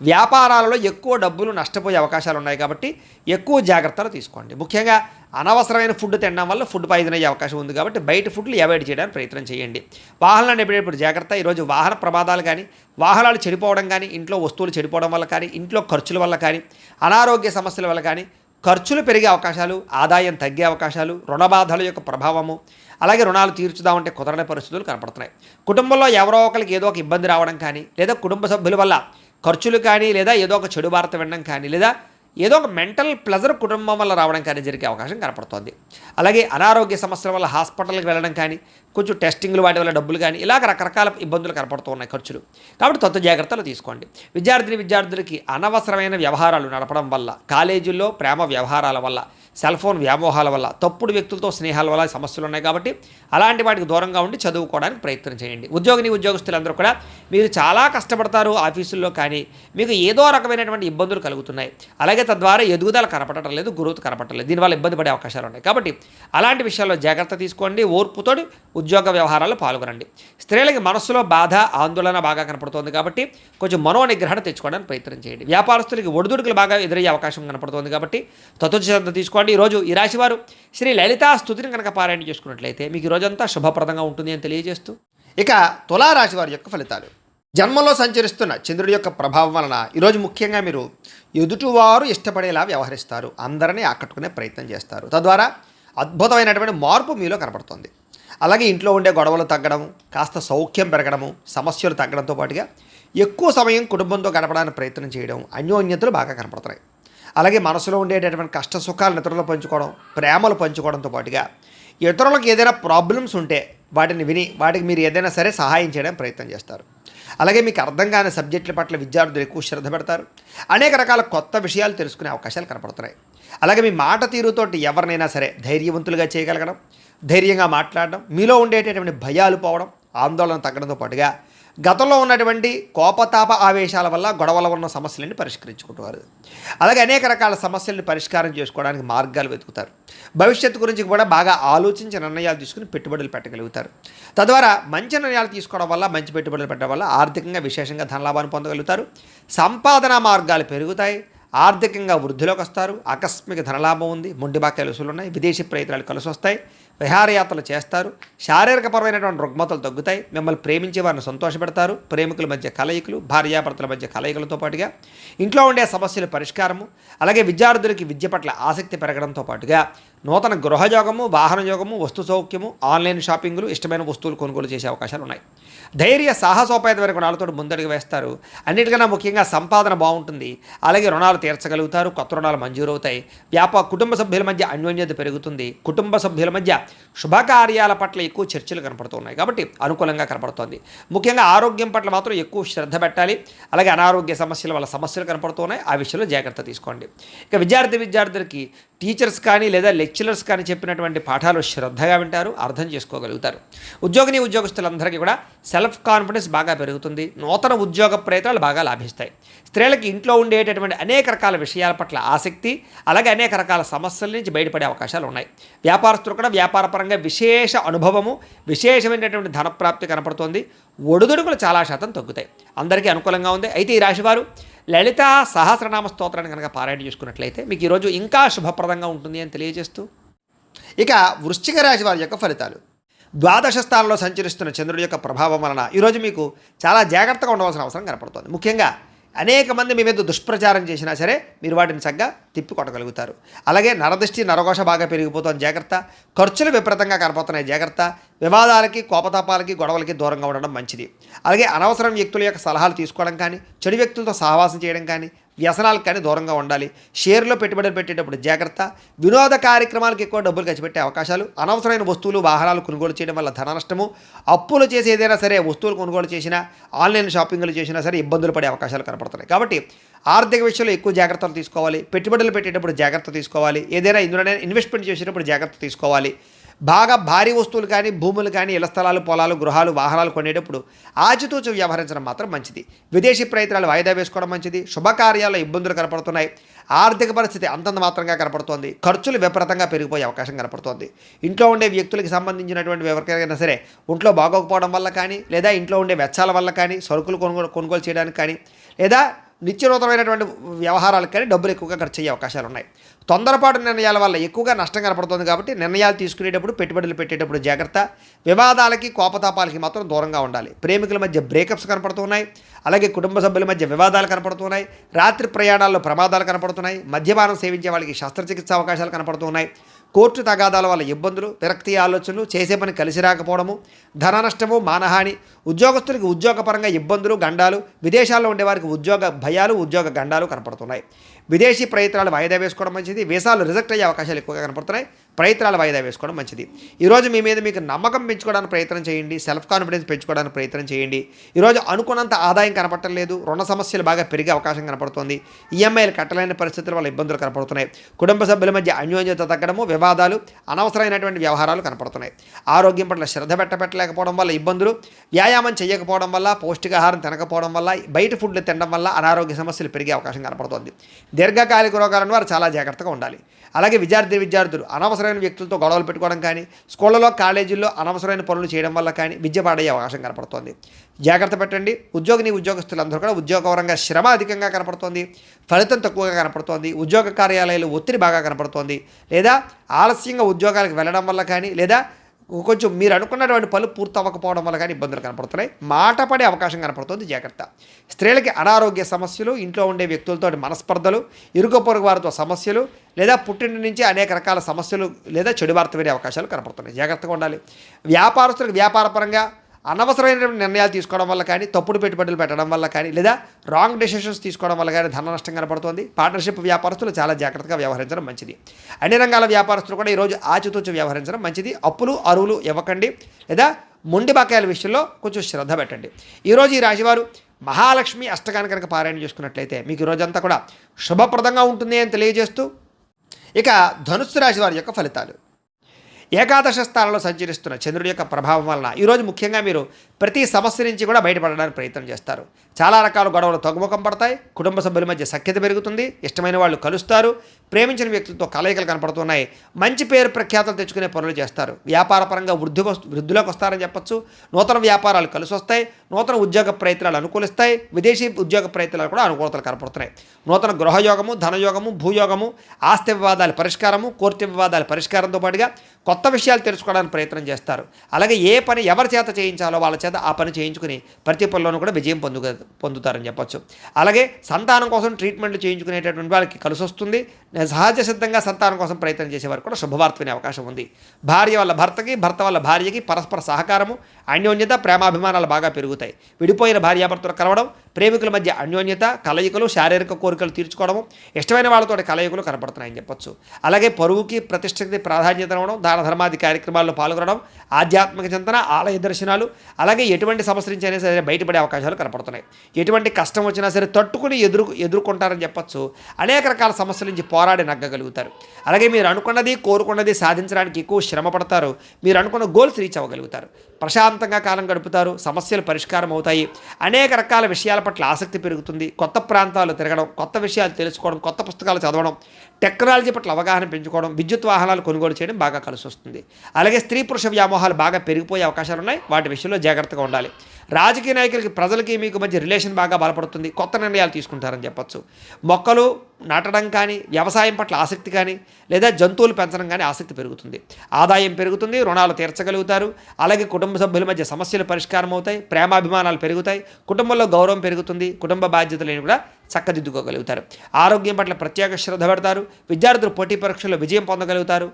వ్యాపారాలలో ఎక్కువ డబ్బులు నష్టపోయే అవకాశాలు ఉన్నాయి కాబట్టి ఎక్కువ జాగ్రత్తలు తీసుకోండి. ముఖ్యంగా అనవసరమైన ఫుడ్ తినడం వల్ల ఫుడ్ పాయిజన్ అయ్యే అవకాశం ఉంది కాబట్టి బయట ఫుడ్లు అవాయిడ్ చేయడానికి ప్రయత్నం చేయండి. వాహనాన్ని ఎప్పుడెప్పుడు జాగ్రత్త. ఈరోజు వాహన ప్రమాదాలు కానీ, వాహనాలు చెడిపోవడం కానీ, ఇంట్లో వస్తువులు చెడిపోవడం వల్ల కానీ, ఇంట్లో ఖర్చుల వల్ల కానీ, అనారోగ్య సమస్యల వల్ల కానీ, ఖర్చులు పెరిగే అవకాశాలు, ఆదాయం తగ్గే అవకాశాలు, రుణ బాధల యొక్క ప్రభావము, అలాగే రుణాలు తీర్చుదామంటే కుదరని పరిస్థితులు కనపడుతున్నాయి. కుటుంబంలో ఎవరో ఒకరికి ఏదో ఒక ఇబ్బంది రావడం కానీ, లేదా కుటుంబ సభ్యుల వల్ల ఖర్చులు కానీ, లేదా ఏదో ఒక చెడు వార్త వినడం కానీ, లేదా ఏదో ఒక మెంటల్ ప్లెజర్ కుటుంబం వల్ల రావడం కానీ జరిగే అవకాశం కనపడుతోంది. అలాగే అనారోగ్య సమస్యల వల్ల హాస్పిటల్కి వెళ్ళడం కానీ, కొంచెం టెస్టింగ్లు వాటి వల్ల డబ్బులు కానీ, ఇలాగ రకరకాల ఇబ్బందులు కనపడుతూ ఉన్నాయి ఖర్చులు. కాబట్టి తత్వ జాగ్రత్తలు తీసుకోండి. విద్యార్థులకి అనవసరమైన వ్యవహారాలు నడపడం వల్ల, కాలేజీల్లో ప్రేమ వ్యవహారాల వల్ల, సెల్ ఫోన్ వ్యామోహాల వల్ల, తప్పుడు వ్యక్తులతో స్నేహాల వల్ల సమస్యలు ఉన్నాయి. కాబట్టి అలాంటి వాటికి దూరంగా ఉండి చదువుకోవడానికి ప్రయత్నం చేయండి. ఉద్యోగస్తులందరూ కూడా మీరు చాలా కష్టపడతారు ఆఫీసుల్లో, కానీ మీకు ఏదో రకమైనటువంటి ఇబ్బందులు కలుగుతున్నాయి. అలాగే తద్వారా ఎదుగుదల కనపడటం లేదు, గ్రోత్ కనపడటం లేదు. దీనివల్ల ఇబ్బంది పడే అవకాశాలు ఉన్నాయి. కాబట్టి అలాంటి విషయాల్లో జాగ్రత్త తీసుకోండి. ఓర్పుతో ఉద్యోగ వ్యవహారాల్లో పాల్గొనండి. స్త్రీలకి మనస్సులో బాధ, ఆందోళన బాగా కనపడుతోంది. కాబట్టి కొంచెం మనోనిగ్రహణ తెచ్చుకోవడానికి ప్రయత్నం చేయండి. వ్యాపారస్తులకి ఒడిదుడుకులు బాగా ఎదురయ్యే అవకాశం కనపడుతోంది. కాబట్టి తత్వశ్రద్ధ తీసుకోండి. ఈరోజు ఈ రాశివారు శ్రీ లలితా స్తుతిని కనుక పారాయణ చేసుకున్నట్లయితే మీకు ఈ రోజంతా శుభప్రదంగా ఉంటుంది అని తెలియజేస్తూ, ఇక తులారాశి వారి యొక్క ఫలితాలు. జన్మలో సంచరిస్తున్న చంద్రుడి యొక్క ప్రభావం వలన ఈరోజు ముఖ్యంగా మీరు ఎదుటివారు ఇష్టపడేలా వ్యవహరిస్తారు. అందరినీ ఆకట్టుకునే ప్రయత్నం చేస్తారు. తద్వారా అద్భుతమైనటువంటి మార్పు మీలో కనపడుతుంది. అలాగే ఇంట్లో ఉండే గొడవలు తగ్గడం, కాస్త సౌఖ్యం పెరగడము, సమస్యలు తగ్గడంతో పాటుగా ఎక్కువ సమయం కుటుంబంతో గడపడానికి ప్రయత్నం చేయడం, అన్యోన్యతలు బాగా కనపడుతున్నాయి. అలాగే మనసులో ఉండేటటువంటి కష్ట సుఖాలను ఇతరులు పంచుకోవడం, ప్రేమలు పంచుకోవడంతో పాటుగా ఇతరులకు ఏదైనా ప్రాబ్లమ్స్ ఉంటే వాటిని విని వాటికి మీరు ఏదైనా సరే సహాయం చేయడానికి ప్రయత్నం చేస్తారు. అలాగే మీకు అర్థం కాని సబ్జెక్టుల పట్ల విద్యార్థులు ఎక్కువ శ్రద్ధ పెడతారు. అనేక రకాల కొత్త విషయాలు తెలుసుకునే అవకాశాలు కనపడుతున్నాయి. అలాగే మీ మాట తీరుతోటి ఎవరినైనా సరే ధైర్యవంతులుగా చేయగలగడం, ధైర్యంగా మాట్లాడడం, మీలో ఉండేటటువంటి భయాలు పోవడం, ఆందోళన తగ్గడంతో పాటుగా గతంలో ఉన్నటువంటి కోపతాప ఆవేశాల వల్ల గొడవల ఉన్న సమస్యలన్నీ పరిష్కరించుకుంటారు. అలాగే అనేక రకాల సమస్యలను పరిష్కారం చేసుకోవడానికి మార్గాలు వెతుకుతారు. భవిష్యత్తు గురించి కూడా బాగా ఆలోచించి నిర్ణయాలు తీసుకుని పెట్టుబడులు పెట్టగలుగుతారు. తద్వారా మంచి నిర్ణయాలు తీసుకోవడం వల్ల, మంచి పెట్టుబడులు పెట్టడం వల్ల ఆర్థికంగా విశేషంగా ధనలాభాన్ని పొందగలుగుతారు. సంపాదన మార్గాలు పెరుగుతాయి. ఆర్థికంగా వృద్ధిలోకి వస్తారు. ఆకస్మిక ధనలాభం ఉంది. మొండి బాక్యాలు వసూలు ఉన్నాయి. విదేశీ ప్రయత్నాలు కలిసి వస్తాయి. విహారయాత్రలు చేస్తారు. శారీరకపరమైనటువంటి రుగ్మతలు తగ్గుతాయి. మిమ్మల్ని ప్రేమించే వారిని సంతోషపెడతారు. ప్రేమికుల మధ్య కలయికలు, భార్యాభర్తల మధ్య కలయికలతో పాటుగా ఇంట్లో ఉండే సమస్యల పరిష్కారము, అలాగే విద్యార్థులకి విద్య పట్ల ఆసక్తి పెరగడంతో పాటుగా నూతన గృహయోగము, వాహన యోగము, వస్తు సౌఖ్యము, ఆన్లైన్ షాపింగ్లు, ఇష్టమైన వస్తువులు కొనుగోలు చేసే అవకాశాలు ఉన్నాయి. ధైర్య సాహసోపేతమైన గుణాలతో ముందడుగు వేస్తారు. అన్నిటికన్నా ముఖ్యంగా సంపాదన బాగుంటుంది. అలాగే రుణాలు తీర్చగలుగుతారు. కొత్త రుణాలు మంజూరవుతాయి. కుటుంబ సభ్యుల మధ్య అన్యోన్యత పెరుగుతుంది. కుటుంబ సభ్యుల మధ్య శుభకార్యాల పట్ల ఎక్కువ చర్చలు కనపడుతున్నాయి. కాబట్టి అనుకూలంగా కనపడుతోంది. ముఖ్యంగా ఆరోగ్యం పట్ల మాత్రం ఎక్కువ శ్రద్ధ పెట్టాలి. అలాగే అనారోగ్య సమస్యల వల్ల సమస్యలు కనపడుతున్నాయి. ఆ విషయంలో జాగ్రత్త తీసుకోండి. ఇక విద్యార్థులకి టీచర్స్ కానీ లేదా లెక్చరర్స్ కానీ చెప్పినటువంటి పాఠాలు శ్రద్ధగా వింటారు, అర్థం చేసుకోగలుగుతారు. ఉద్యోగస్తులందరికీ కూడా సెల్ఫ్ కాన్ఫిడెన్స్ బాగా పెరుగుతుంది. నూతన ఉద్యోగ ప్రయత్నాలు బాగా లాభిస్తాయి. స్త్రీలకి ఇంట్లో ఉండేటటువంటి అనేక రకాల విషయాల పట్ల ఆసక్తి, అలాగే అనేక రకాల సమస్యల నుంచి బయటపడే అవకాశాలు ఉన్నాయి. వ్యాపారస్తులు కూడా వ్యాపారపరంగా విశేష అనుభవము, విశేషమైనటువంటి ధనప్రాప్తి కనపడుతోంది. ఒడిదుడుకులు చాలా శాతం తగ్గుతాయి. అందరికీ అనుకూలంగా ఉంది. అయితే ఈ రాశివారు లలితా సహస్రనామ స్తోత్రాన్ని కనుక పారాయణ చేసుకున్నట్లయితే మీకు ఈరోజు ఇంకా శుభప్రదంగా ఉంటుంది అని తెలియజేస్తూ, ఇక వృశ్చిక రాశి వారి యొక్క ఫలితాలు. ద్వాదశ స్థానంలో సంచరిస్తున్న చంద్రుడి యొక్క ప్రభావం వలన ఈరోజు మీకు చాలా జాగ్రత్తగా ఉండవలసిన అవసరం కనపడుతుంది. ముఖ్యంగా అనేక మంది మీ మీద దుష్ప్రచారం చేసినా సరే మీరు వాటిని చక్కగా తిప్పి కొట్టగలుగుతారు. అలాగే నరదృష్టి, నరఘోష బాగా పెరిగిపోతుంది. జాగ్రత్త. ఖర్చులు విపరీతంగా కనపడుతున్నాయి. జాగ్రత్త. వివాదాలకి, కోపతాపాలకి, గొడవలకి దూరంగా ఉండడం మంచిది. అలాగే అనవసరం వ్యక్తుల యొక్క సలహాలు తీసుకోవడం కానీ, చెడు వ్యక్తులతో సహవాసం చేయడం కానీ, వ్యసనాలకు కానీ దూరంగా ఉండాలి. షేర్లో పెట్టుబడులు పెట్టేటప్పుడు జాగ్రత్త. వినోద కార్యక్రమాలకు ఎక్కువ డబ్బులు ఖర్చు పెట్టే అవకాశాలు, అనవసరమైన వస్తువులు, వాహనాలు కొనుగోలు చేయడం వల్ల ధన నష్టము, అప్పులు చేసి ఏదైనా సరే వస్తువులు కొనుగోలు చేసినా, ఆన్లైన్ షాపింగ్లు చేసినా సరే ఇబ్బందులు పడే అవకాశాలు కనపడుతున్నాయి. కాబట్టి ఆర్థిక విషయంలో ఎక్కువ జాగ్రత్తలు తీసుకోవాలి. పెట్టుబడులు పెట్టేటప్పుడు జాగ్రత్త తీసుకోవాలి. ఏదైనా ఇందులోనే ఇన్వెస్ట్మెంట్ చేసేటప్పుడు జాగ్రత్త తీసుకోవాలి. బాగా భారీ వస్తువులు కానీ, భూములు కానీ, ఇళ్ల స్థలాలు, పొలాలు, గృహాలు, వాహనాలు కొనేటప్పుడు ఆచితూచి వ్యవహరించడం మాత్రం మంచిది. విదేశీ ప్రయత్నాలు వాయిదా వేసుకోవడం మంచిది. శుభకార్యాల్లో ఇబ్బందులు కనపడుతున్నాయి. ఆర్థిక పరిస్థితి అంతంత మాత్రంగా కనపడుతోంది. ఖర్చులు విపరీతంగా పెరిగిపోయే అవకాశం కనపడుతోంది. ఇంట్లో ఉండే వ్యక్తులకి సంబంధించినటువంటి ఎవరికైనా సరే ఒంట్లో బాగోకపోవడం వల్ల కానీ, లేదా ఇంట్లో ఉండే వెచ్చాల వల్ల కానీ, సరుకులు కొనుగోలు చేయడానికి కానీ, లేదా నిత్యనూతనమైనటువంటి వ్యవహారాలకు కానీ డబ్బులు ఎక్కువగా ఖర్చు అయ్యే అవకాశాలు ఉన్నాయి. తొందరపాటు నిర్ణయాల వల్ల ఎక్కువగా నష్టం కనపడుతుంది కాబట్టి నిర్ణయాలు తీసుకునేటప్పుడు, పెట్టుబడులు పెట్టేటప్పుడు జాగ్రత్త. వివాదాలకి, కోపతాపాలకి మాత్రం దూరంగా ఉండాలి. ప్రేమికుల మధ్య బ్రేకప్స్ కనపడుతున్నాయి. అలాగే కుటుంబ సభ్యుల మధ్య వివాదాలు కనపడుతున్నాయి. రాత్రి ప్రయాణాల్లో ప్రమాదాలు కనపడుతున్నాయి. మద్యపానం సేవించే వాళ్ళకి శస్త్రచికిత్స అవకాశాలు కనపడుతున్నాయి. కోర్టు తగాదాల వల్ల ఇబ్బందులు, విరక్తి ఆలోచనలు, చేసే పని కలిసి రాకపోవడము, ధన నష్టము, మానహాని, ఉద్యోగస్తులకి ఉద్యోగపరంగా ఇబ్బందులు, గండాలు, విదేశాల్లో ఉండేవారికి ఉద్యోగ భయాలు, ఉద్యోగ గండాలు కనపడుతున్నాయి. విదేశీ ప్రయత్నాలు వాయిదా వేసుకోవడం మంచిది. వీసాలు రిజెక్ట్ అయ్యే అవకాశాలు ఎక్కువగా కనపడుతున్నాయి. ప్రయత్నాలు వాయిదా వేసుకోవడం మంచిది. ఈరోజు మీ మీద మీకు నమ్మకం పెంచుకోవడానికి ప్రయత్నం చేయండి. సెల్ఫ్ కాన్ఫిడెన్స్ పెంచుకోవడానికి ప్రయత్నం చేయండి. ఈరోజు అనుకున్నంత ఆదాయం కనపడటం లేదు. రుణ సమస్యలు బాగా పెరిగే అవకాశం కనపడుతుంది. ఈఎంఐలు కట్టలేని పరిస్థితుల వల్ల ఇబ్బందులు కనపడుతున్నాయి. కుటుంబ సభ్యుల మధ్య అన్యోన్యత తగ్గడము, వివాదాలు, అనవసరమైనటువంటి వ్యవహారాలు కనపడుతున్నాయి. ఆరోగ్యం పట్ల శ్రద్ధ పెట్టలేకపోవడం వల్ల ఇబ్బందులు, వ్యాయామం చేయకపోవడం వల్ల, పౌష్టికాహారం తినకపోవడం వల్ల, బయట ఫుడ్లు తినడం వల్ల అనారోగ్య సమస్యలు పెరిగే అవకాశం కనపడుతుంది. దీర్ఘకాలిక రోగాలను వారు చాలా జాగ్రత్తగా ఉండాలి. అలాగే విద్యార్థులు అనవసరమైన వ్యక్తులతో గొడవలు పెట్టుకోవడం కానీ, స్కూళ్ళలో, కాలేజీల్లో అనవసరమైన పనులు చేయడం వల్ల కానీ విద్య పాడయ్యే అవకాశం కనపడుతోంది. జాగ్రత్త పెట్టండి. ఉద్యోగస్తులందరూ కూడా ఉద్యోగపరంగా శ్రమ అధికంగా కనపడుతోంది. ఫలితం తక్కువగా కనపడుతోంది. ఉద్యోగ కార్యాలయాలు ఒత్తిడి బాగా కనపడుతోంది. లేదా ఆలస్యంగా ఉద్యోగాలకు వెళ్ళడం వల్ల కానీ, లేదా కొంచెం మీరు అనుకున్నటువంటి పనులు పూర్తి అవ్వకపోవడం వల్ల కానీ ఇబ్బందులు కనపడుతున్నాయి. మాట పడే అవకాశం కనపడుతుంది. జాగ్రత్త. స్త్రీలకి అనారోగ్య సమస్యలు, ఇంట్లో ఉండే వ్యక్తులతో మనస్పర్ధలు, ఇరుగు పొరుగు వారితో సమస్యలు, లేదా పుట్టింటి నుంచి అనేక రకాల సమస్యలు లేదా చెడు వార్త వినే అవకాశాలు కనపడుతున్నాయి. జాగ్రత్తగా ఉండాలి. వ్యాపారస్తులకు వ్యాపారపరంగా అనవసరమైన నిర్ణయాలు తీసుకోవడం వల్ల కానీ, తప్పుడు పెట్టుబడులు పెట్టడం వల్ల కానీ, లేదా రాంగ్ డెసిషన్స్ తీసుకోవడం వల్ల కానీ ధన నష్టం కనపడుతుంది. పార్ట్నర్షిప్ వ్యాపారస్తులు చాలా జాగ్రత్తగా వ్యవహరించడం మంచిది. అన్ని రంగాల వ్యాపారస్తులు కూడా ఈరోజు ఆచితూచి వ్యవహరించడం మంచిది. అప్పులు, అరువులు ఇవ్వకండి. లేదా మొండి బకాయిల విషయంలో కొంచెం శ్రద్ధ పెట్టండి. ఈరోజు ఈ రాశివారు మహాలక్ష్మి అష్టకాన్ని కనుక పారాయణ చేసుకున్నట్లయితే మీకు ఈరోజంతా కూడా శుభప్రదంగా ఉంటుంది అని తెలియజేస్తూ, ఇక ధనుస్సు రాశి వారి యొక్క ఫలితాలు. ఏకాదశ స్థానంలో సంచరిస్తున్న చంద్రుడి యొక్క ప్రభావం వలన ఈరోజు ముఖ్యంగా మీరు ప్రతి సమస్య నుంచి కూడా బయటపడడానికి ప్రయత్నం చేస్తారు. చాలా రకాల గొడవలు తగ్గుముఖం పడతాయి. కుటుంబ సభ్యుల మధ్య సఖ్యత పెరుగుతుంది. ఇష్టమైన వాళ్ళు కలుస్తారు. ప్రేమించిన వ్యక్తులతో కలయికలు కనపడుతున్నాయి. మంచి పేరు ప్రఖ్యాతలు తెచ్చుకునే పనులు చేస్తారు. వ్యాపారపరంగా వృద్ధిలోకి వస్తారని చెప్పొచ్చు. నూతన వ్యాపారాలు కలిసి వస్తాయి. నూతన ఉద్యోగ ప్రయత్నాలు అనుకూలిస్తాయి. విదేశీ ఉద్యోగ ప్రయత్నాలు కూడా అనుకూలతలు కనపడుతున్నాయి. నూతన గృహయోగము, ధనయోగము, భూయోగము, ఆస్తి వివాదాల పరిష్కారము, కోర్టు వివాదాల పరిష్కారంతో పాటుగా కొత్త విషయాలు తెలుసుకోవడానికి ప్రయత్నం చేస్తారు. అలాగే ఏ పని ఎవరి చేత చేయించాలో వాళ్ళ చేత ఆ పని చేయించుకుని ప్రతి పనిలోనూ కూడా విజయం పొందుతారని చెప్పొచ్చు. అలాగే సంతానం కోసం ట్రీట్మెంట్లు చేయించుకునేటటువంటి వాళ్ళకి కలిసి వస్తుంది. సహజ సిద్ధంగా సంతానం కోసం ప్రయత్నం చేసేవారు కూడా శుభవార్త వినే అవకాశం ఉంది. భార్య వల్ల భర్తకి, భర్త వల్ల భార్యకి పరస్పర సహకారము, అన్యోన్యత, ప్రేమాభిమానాలు బాగా పెరుగుతాయి. విడిపోయిన భార్యాభర్తలు కలవడం, ప్రేమికుల మధ్య అన్యోన్యత, కలయికలు, శారీరక కోరికలు తీర్చుకోవడము, ఇష్టమైన వాళ్ళతో కలయికలు కనపడుతున్నాయని చెప్పొచ్చు. అలాగే పరువుకి, ప్రతిష్టకి ప్రాధాన్యత ఇవ్వడం, దాన ధర్మాది కార్యక్రమాల్లో పాల్గొనడం, ఆధ్యాత్మిక చింతన, ఆలయ దర్శనాలు, అలాగే ఎటువంటి సమస్య నుంచి అయినా సరే బయటపడే అవకాశాలు కనపడుతున్నాయి. ఎటువంటి కష్టం వచ్చినా సరే తట్టుకుని ఎదుర్కొంటారని చెప్పొచ్చు. అనేక రకాల సమస్యల నుంచి పోరాడి నగ్గగలుగుతారు. అలాగే మీరు అనుకున్నది, కోరుకున్నది సాధించడానికి ఎక్కువ శ్రమ పడతారు. మీరు అనుకున్న గోల్స్ రీచ్ అవ్వగలుగుతారు. ప్రశాంతంగా కాలం గడుపుతారు. సమస్యలు పరిష్కారం అవుతాయి. అనేక రకాల విషయాల పట్ల ఆసక్తి పెరుగుతుంది. కొత్త ప్రాంతాలు తిరగడం, కొత్త విషయాలు తెలుసుకోవడం, కొత్త పుస్తకాలు చదవడం, టెక్నాలజీ పట్ల అవగాహన పెంచుకోవడం, విద్యుత్ వాహనాలు కొనుగోలు చేయడం బాగా కలిసి వస్తుంది. అలాగే స్త్రీ పురుష వ్యామోహాలు బాగా పెరిగిపోయే అవకాశాలు ఉన్నాయి. వాటి విషయంలో జాగ్రత్తగా ఉండాలి. రాజకీయ నాయకులకి, ప్రజలకి మీకు మధ్య రిలేషన్ బాగా బలపడుతుంది. కొత్త నిర్ణయాలు తీసుకుంటారని చెప్పొచ్చు. మొక్కలు నాటడం కానీ, వ్యవసాయం పట్ల ఆసక్తి కానీ, లేదా జంతువులు పెంచడం కానీ ఆసక్తి పెరుగుతుంది. ఆదాయం పెరుగుతుంది. రుణాలు తీర్చగలుగుతారు. అలాగే కుటుంబ సభ్యుల మధ్య సమస్యలు పరిష్కారం అవుతాయి. ప్రేమాభిమానాలు పెరుగుతాయి. కుటుంబంలో గౌరవం పెరుగుతుంది. కుటుంబ బాధ్యతలను కూడా చక్కదిద్దుకోగలుగుతారు. ఆరోగ్యం పట్ల ప్రత్యేక శ్రద్ధ పెడతారు. విద్యార్థులు పోటీ పరీక్షల్లో విజయం పొందగలుగుతారు.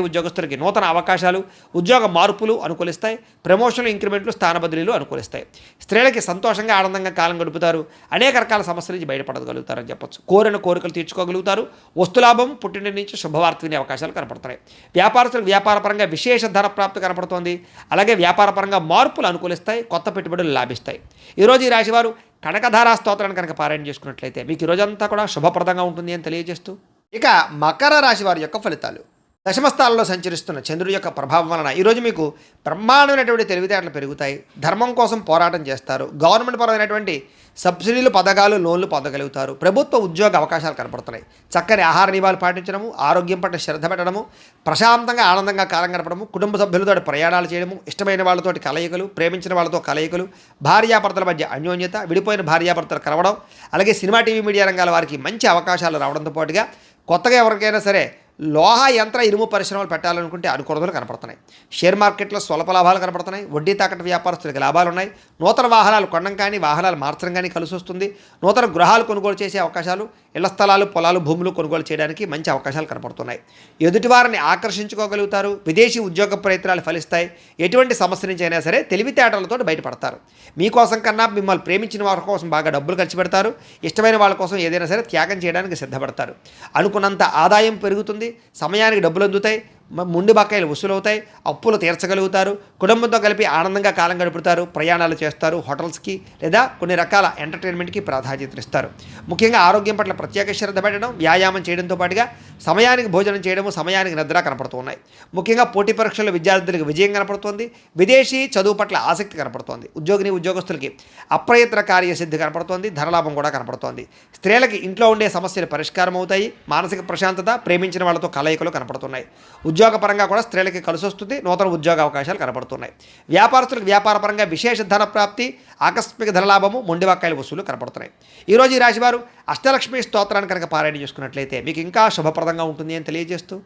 ఉద్యోగస్తులకి నూతన అవకాశాలు, ఉద్యోగ మార్పులు అనుకూలిస్తాయి. ప్రమోషన్లు, ఇంక్రిమెంట్లు, స్థాన బదిలీలు అనుకూలిస్తాయి. స్త్రీలకి సంతోషంగా, ఆనందంగా కాలం గడుపుతారు. అనేక రకాల సమస్యల నుంచి బయటపడగలుగుతారని చెప్పొచ్చు. కోరిన కోరికలు తీర్చుకోగలుగుతారు. వస్తులాభం, పుట్టింటి నుంచి శుభవార్త వినే అవకాశాలు కనపడుతున్నాయి. వ్యాపారస్తులకు వ్యాపారపరంగా విశేష ధన ప్రాప్తి కనపడుతోంది. అలాగే వ్యాపారపరంగా మార్పులు అనుకూలిస్తాయి. కొత్త పెట్టుబడులు లాభిస్తాయి. ఈరోజు ఈ రాశివారు కనకధారా స్తోత్రాన్ని కనుక పారాయణ చేసుకున్నట్లయితే మీకు ఈ రోజంతా కూడా శుభప్రదంగా ఉంటుంది అని తెలియజేస్తూ, ఇక మకర రాశి వారి యొక్క ఫలితాలు. దశమస్థానంలో సంచరిస్తున్న చంద్రుడి యొక్క ప్రభావం వలన ఈరోజు మీకు బ్రహ్మాండమైనటువంటి తెలివితేటలు పెరుగుతాయి. ధర్మం కోసం పోరాటం చేస్తారు. గవర్నమెంట్ పరమైనటువంటి సబ్సిడీలు, పథకాలు, లోన్లు పొందగలుగుతారు. ప్రభుత్వ ఉద్యోగ అవకాశాలు కనపడుతున్నాయి. చక్కని ఆహార నియమాలు పాటించడము, ఆరోగ్యం పట్ల శ్రద్ధ పెట్టడము, ప్రశాంతంగా ఆనందంగా కాలం గడపడము, కుటుంబ సభ్యులతో ప్రయాణాలు చేయడము, ఇష్టమైన వాళ్ళతోటి కలయికలు, ప్రేమించిన వాళ్ళతో కలయికలు, భార్యాభర్తల మధ్య అన్యోన్యత, విడిపోయిన భార్యాభర్తలు కలవడం, అలాగే సినిమా, టీవీ, మీడియా రంగాల వారికి మంచి అవకాశాలు రావడంతో పాటుగా కొత్తగా ఎవరికైనా సరే లోహ, యంత్ర, ఇనుము పరిశ్రమలు పెట్టాలనుకుంటే అనుకూలతలు కనపడుతున్నాయి. షేర్ మార్కెట్లో స్వల్ప లాభాలు కనపడుతున్నాయి. వడ్డీ తాకట్టు వ్యాపారస్తులకు లాభాలు ఉన్నాయి. నూతన వాహనాలు కొనడం కానీ, వాహనాలు మార్చడం కానీ కలిసి వస్తుంది. నూతన గృహాలు కొనుగోలు చేసే అవకాశాలు, ఇళ్ల స్థలాలు, పొలాలు, భూములు కొనుగోలు చేయడానికి మంచి అవకాశాలు కనపడుతున్నాయి. ఎదుటివారిని ఆకర్షించుకోగలుగుతారు. విదేశీ ఉద్యోగ ప్రయత్నాలు ఫలిస్తాయి. ఎటువంటి సమస్య నుంచి అయినా సరే తెలివితేటలతో బయటపడతారు. మీకోసం కన్నా మిమ్మల్ని ప్రేమించిన వారి కోసం బాగా డబ్బులు ఖర్చు పెడతారు. ఇష్టమైన వాళ్ళ కోసం ఏదైనా సరే త్యాగం చేయడానికి సిద్ధపడతారు. అనుకున్నంత ఆదాయం పెరుగుతుంది. సమయానికి డబ్బులు అందుతాయి. ముండి బకాయిలు వసూలవుతాయి. అప్పులు తీర్చగలుగుతారు. కుటుంబంతో కలిపి ఆనందంగా కాలం గడుపుతారు. ప్రయాణాలు చేస్తారు. హోటల్స్కి లేదా కొన్ని రకాల ఎంటర్టైన్మెంట్కి ప్రాధాన్యత ఇస్తారు. ముఖ్యంగా ఆరోగ్యం పట్ల ప్రత్యేక శ్రద్ధ పెట్టడం, వ్యాయామం చేయడంతో పాటుగా సమయానికి భోజనం చేయడము, సమయానికి నిద్ర కనపడుతూ ఉన్నాయి. ముఖ్యంగా పోటీ పరీక్షల్లో విద్యార్థులకు విజయం కనపడుతోంది. విదేశీ చదువు పట్ల ఆసక్తి కనపడుతోంది. ఉద్యోగస్తులకి అప్రయత్న కార్యసిద్ధి కనపడుతోంది. ధనలాభం కూడా కనపడుతోంది. స్త్రీలకి ఇంట్లో ఉండే సమస్యలు పరిష్కారం అవుతాయి. మానసిక ప్రశాంతత, ప్రేమించిన వాళ్ళతో కలయికలు కనపడుతున్నాయి. ఉద్యోగపరంగా కూడా స్త్రీలకి కలిసి వస్తుంది. నూతన ఉద్యోగ అవకాశాలు కనపడుతున్నాయి. వ్యాపారస్తులకు వ్యాపారపరంగా విశేష ధన ప్రాప్తి, ఆకస్మిక ధనలాభము, మొండి బకాయిల వసూలు కనపడుతున్నాయి. ఈరోజు ఈ రాశివారు అష్టలక్ష్మి స్తోత్రాన్ని కనుక పారాయణ చేసుకున్నట్లయితే మీకు ఇంకా శుభప్రదంగా ఉంటుంది అని తెలియజేస్తూ,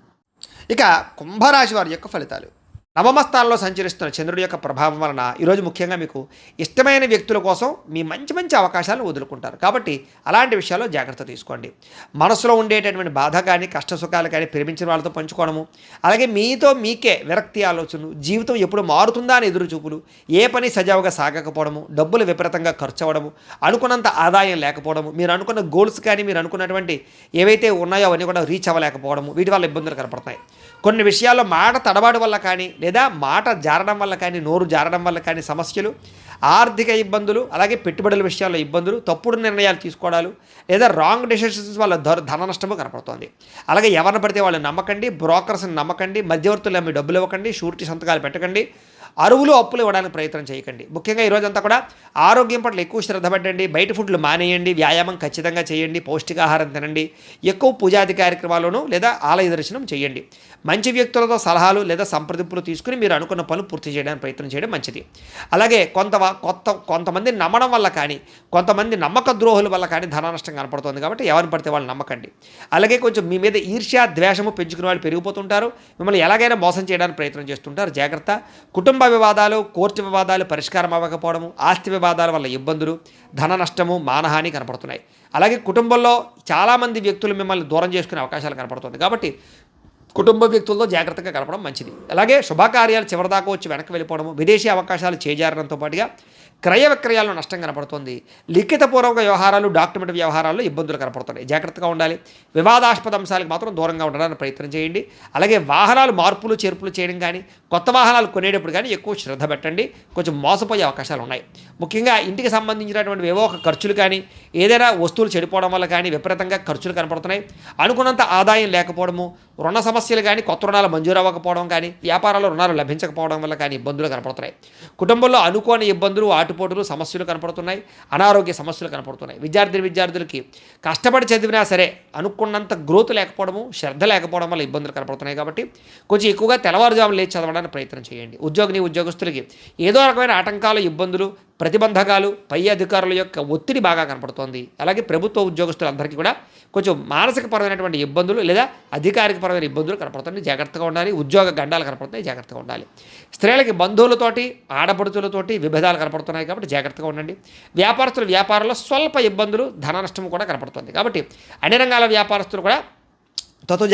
ఇక కుంభరాశి వారి యొక్క ఫలితాలు. నవమ స్థానంలో సంచరిస్తున్న చంద్రుడి యొక్క ప్రభావం వలన ఈరోజు ముఖ్యంగా మీకు ఇష్టమైన వ్యక్తుల కోసం మీ మంచి మంచి అవకాశాలను వదులుకుంటారు. కాబట్టి అలాంటి విషయాల్లో జాగ్రత్త తీసుకోండి. మనసులో ఉండేటటువంటి బాధ కానీ, కష్ట సుఖాలు కానీ ప్రేమించిన వాళ్ళతో పంచుకోవడము, అలాగే మీతో మీకే విరక్తి ఆలోచనలు, జీవితం ఎప్పుడు మారుతుందా అని ఎదురు చూపులు, ఏ పని సజావుగా సాగకపోవడము, డబ్బులు విపరీతంగా ఖర్చు అవ్వడము, అనుకున్నంత ఆదాయం లేకపోవడము, మీరు అనుకున్న గోల్స్ కానీ మీరు అనుకున్నటువంటి ఏవైతే ఉన్నాయో అవన్నీ కూడా రీచ్ అవ్వలేకపోవడము, వీటి వల్ల ఇబ్బందులు కనపడుతున్నాయి. కొన్ని విషయాల్లో మాట తడబాటు వల్ల కానీ, లేదా మాట జారడం వల్ల కానీ, నోరు జారడం వల్ల కానీ సమస్యలు, ఆర్థిక ఇబ్బందులు, అలాగే పెట్టుబడుల విషయాల్లో ఇబ్బందులు, తప్పుడు నిర్ణయాలు తీసుకోవడాలు, లేదా రాంగ్ డెసిషన్స్ వల్ల ధన నష్టము కనపడుతోంది. అలాగే ఎవరిని పడితే వాళ్ళు నమ్మకండి, బ్రోకర్స్ని నమ్మకండి, మధ్యవర్తులు నమ్మి డబ్బులు ఇవ్వకండి, షూరిటీ సంతకాలు పెట్టకండి, అరువులు అప్పులు ఇవ్వడానికి ప్రయత్నం చేయకండి. ముఖ్యంగా ఈరోజంతా కూడా ఆరోగ్యం పట్ల ఎక్కువ శ్రద్ధ పెట్టండి. బయట ఫుడ్లు మానేయండి. వ్యాయామం ఖచ్చితంగా చేయండి. పౌష్టికాహారం తినండి. ఎక్కువ పూజాది కార్యక్రమాలను లేదా ఆలయ దర్శనం చేయండి. మంచి వ్యక్తులతో సలహాలు లేదా సంప్రదింపులు తీసుకుని మీరు అనుకున్న పనులు పూర్తి చేయడానికి ప్రయత్నం చేయడం మంచిది. అలాగే కొంతమంది నమ్మడం వల్ల కానీ, కొంతమంది నమ్మక ద్రోహుల వల్ల కానీ ధన నష్టం కనపడుతుంది. కాబట్టి ఎవరిని పడితే వాళ్ళు నమ్మకండి. అలాగే కొంచెం మీ మీద ఈర్ష్య, ద్వేషము పెంచుకునే వాళ్ళు పెరిగిపోతుంటారు. మిమ్మల్ని ఎలాగైనా మోసం చేయడానికి ప్రయత్నం చేస్తుంటారు. జాగ్రత్త. కుటుంబ వివాదాలు, కోర్టు వివాదాలు పరిష్కారం అవ్వకపోవడము, ఆస్తి వివాదాల వల్ల ఇబ్బందులు, ధన నష్టము, మానహాని కనపడుతున్నాయి. అలాగే కుటుంబంలో చాలామంది వ్యక్తులు మిమ్మల్ని దూరం చేసుకునే అవకాశాలు కనపడుతుంది. కాబట్టి కుటుంబ వ్యక్తులతో జాగ్రత్తగా గడపడం మంచిది. అలాగే శుభకార్యాలు చివరిదాకా వచ్చి వెనక్కి వెళ్ళిపోవడము, విదేశీ అవకాశాలు చేజారడంతో పాటుగా క్రయ విక్రయాల్లో నష్టం కనపడుతుంది. లిఖితపూర్వక వ్యవహారాలు, డాక్యుమెంట్ వ్యవహారాల్లో ఇబ్బందులు కనపడుతున్నాయి. జాగ్రత్తగా ఉండాలి. వివాదాస్పద అంశాలకు మాత్రం దూరంగా ఉండడానికి ప్రయత్నం చేయండి. అలాగే వాహనాలు మార్పులు చేర్పులు చేయడం కానీ, కొత్త వాహనాలు కొనేటప్పుడు కానీ ఎక్కువ శ్రద్ధ పెట్టండి. కొంచెం మోసపోయే అవకాశాలు ఉన్నాయి. ముఖ్యంగా ఇంటికి సంబంధించినటువంటి ఏవో ఒక ఖర్చులు కానీ, ఏదైనా వస్తువులు చెడిపోవడం వల్ల కానీ విపరీతంగా ఖర్చులు కనపడుతున్నాయి. అనుకున్నంత ఆదాయం లేకపోవడము, రుణ సమస్యలు కానీ, కొత్త రుణాలు మంజూరు అవ్వకపోవడం కానీ, వ్యాపారాల్లో రుణాలు లభించకపోవడం వల్ల కానీ ఇబ్బందులు కనపడుతున్నాయి. కుటుంబంలో అనుకోని ఇబ్బందులు, ఆటుపోటులు, సమస్యలు కనపడుతున్నాయి. అనారోగ్య సమస్యలు కనపడుతున్నాయి. విద్యార్థులకి కష్టపడి చదివినా సరే అనుకున్నంత గ్రోత్ లేకపోవడము, శ్రద్ధ లేకపోవడం వల్ల ఇబ్బందులు కనపడుతున్నాయి. కాబట్టి కొంచెం ఎక్కువగా తెల్లవారుజామున లేచి చదవడానికి ప్రయత్నం చేయండి. ఉద్యోగస్తులకి ఏదో రకమైన ఆటంకాలు, ఇబ్బందులు, ప్రతిబంధకాలు, పై అధికారుల యొక్క ఒత్తిడి బాగా కనపడుతోంది. అలాగే ప్రభుత్వ ఉద్యోగస్తులందరికీ కూడా కొంచెం మానసికపరమైనటువంటి ఇబ్బందులు లేదా అధికారికపరమైన ఇబ్బందులు కనపడుతుంది. జాగ్రత్తగా ఉండాలి. ఉద్యోగ గండాలు కనపడుతున్నాయి. జాగ్రత్తగా ఉండాలి. స్త్రీలకి బంధువులతోటి, ఆడపడుతులతోటి విభేదాలు కనపడుతున్నాయి. కాబట్టి జాగ్రత్తగా ఉండండి. వ్యాపారంలో స్వల్ప ఇబ్బందులు, ధన నష్టం కూడా కనపడుతుంది. కాబట్టి అన్ని రంగాల వ్యాపారస్తులు కూడా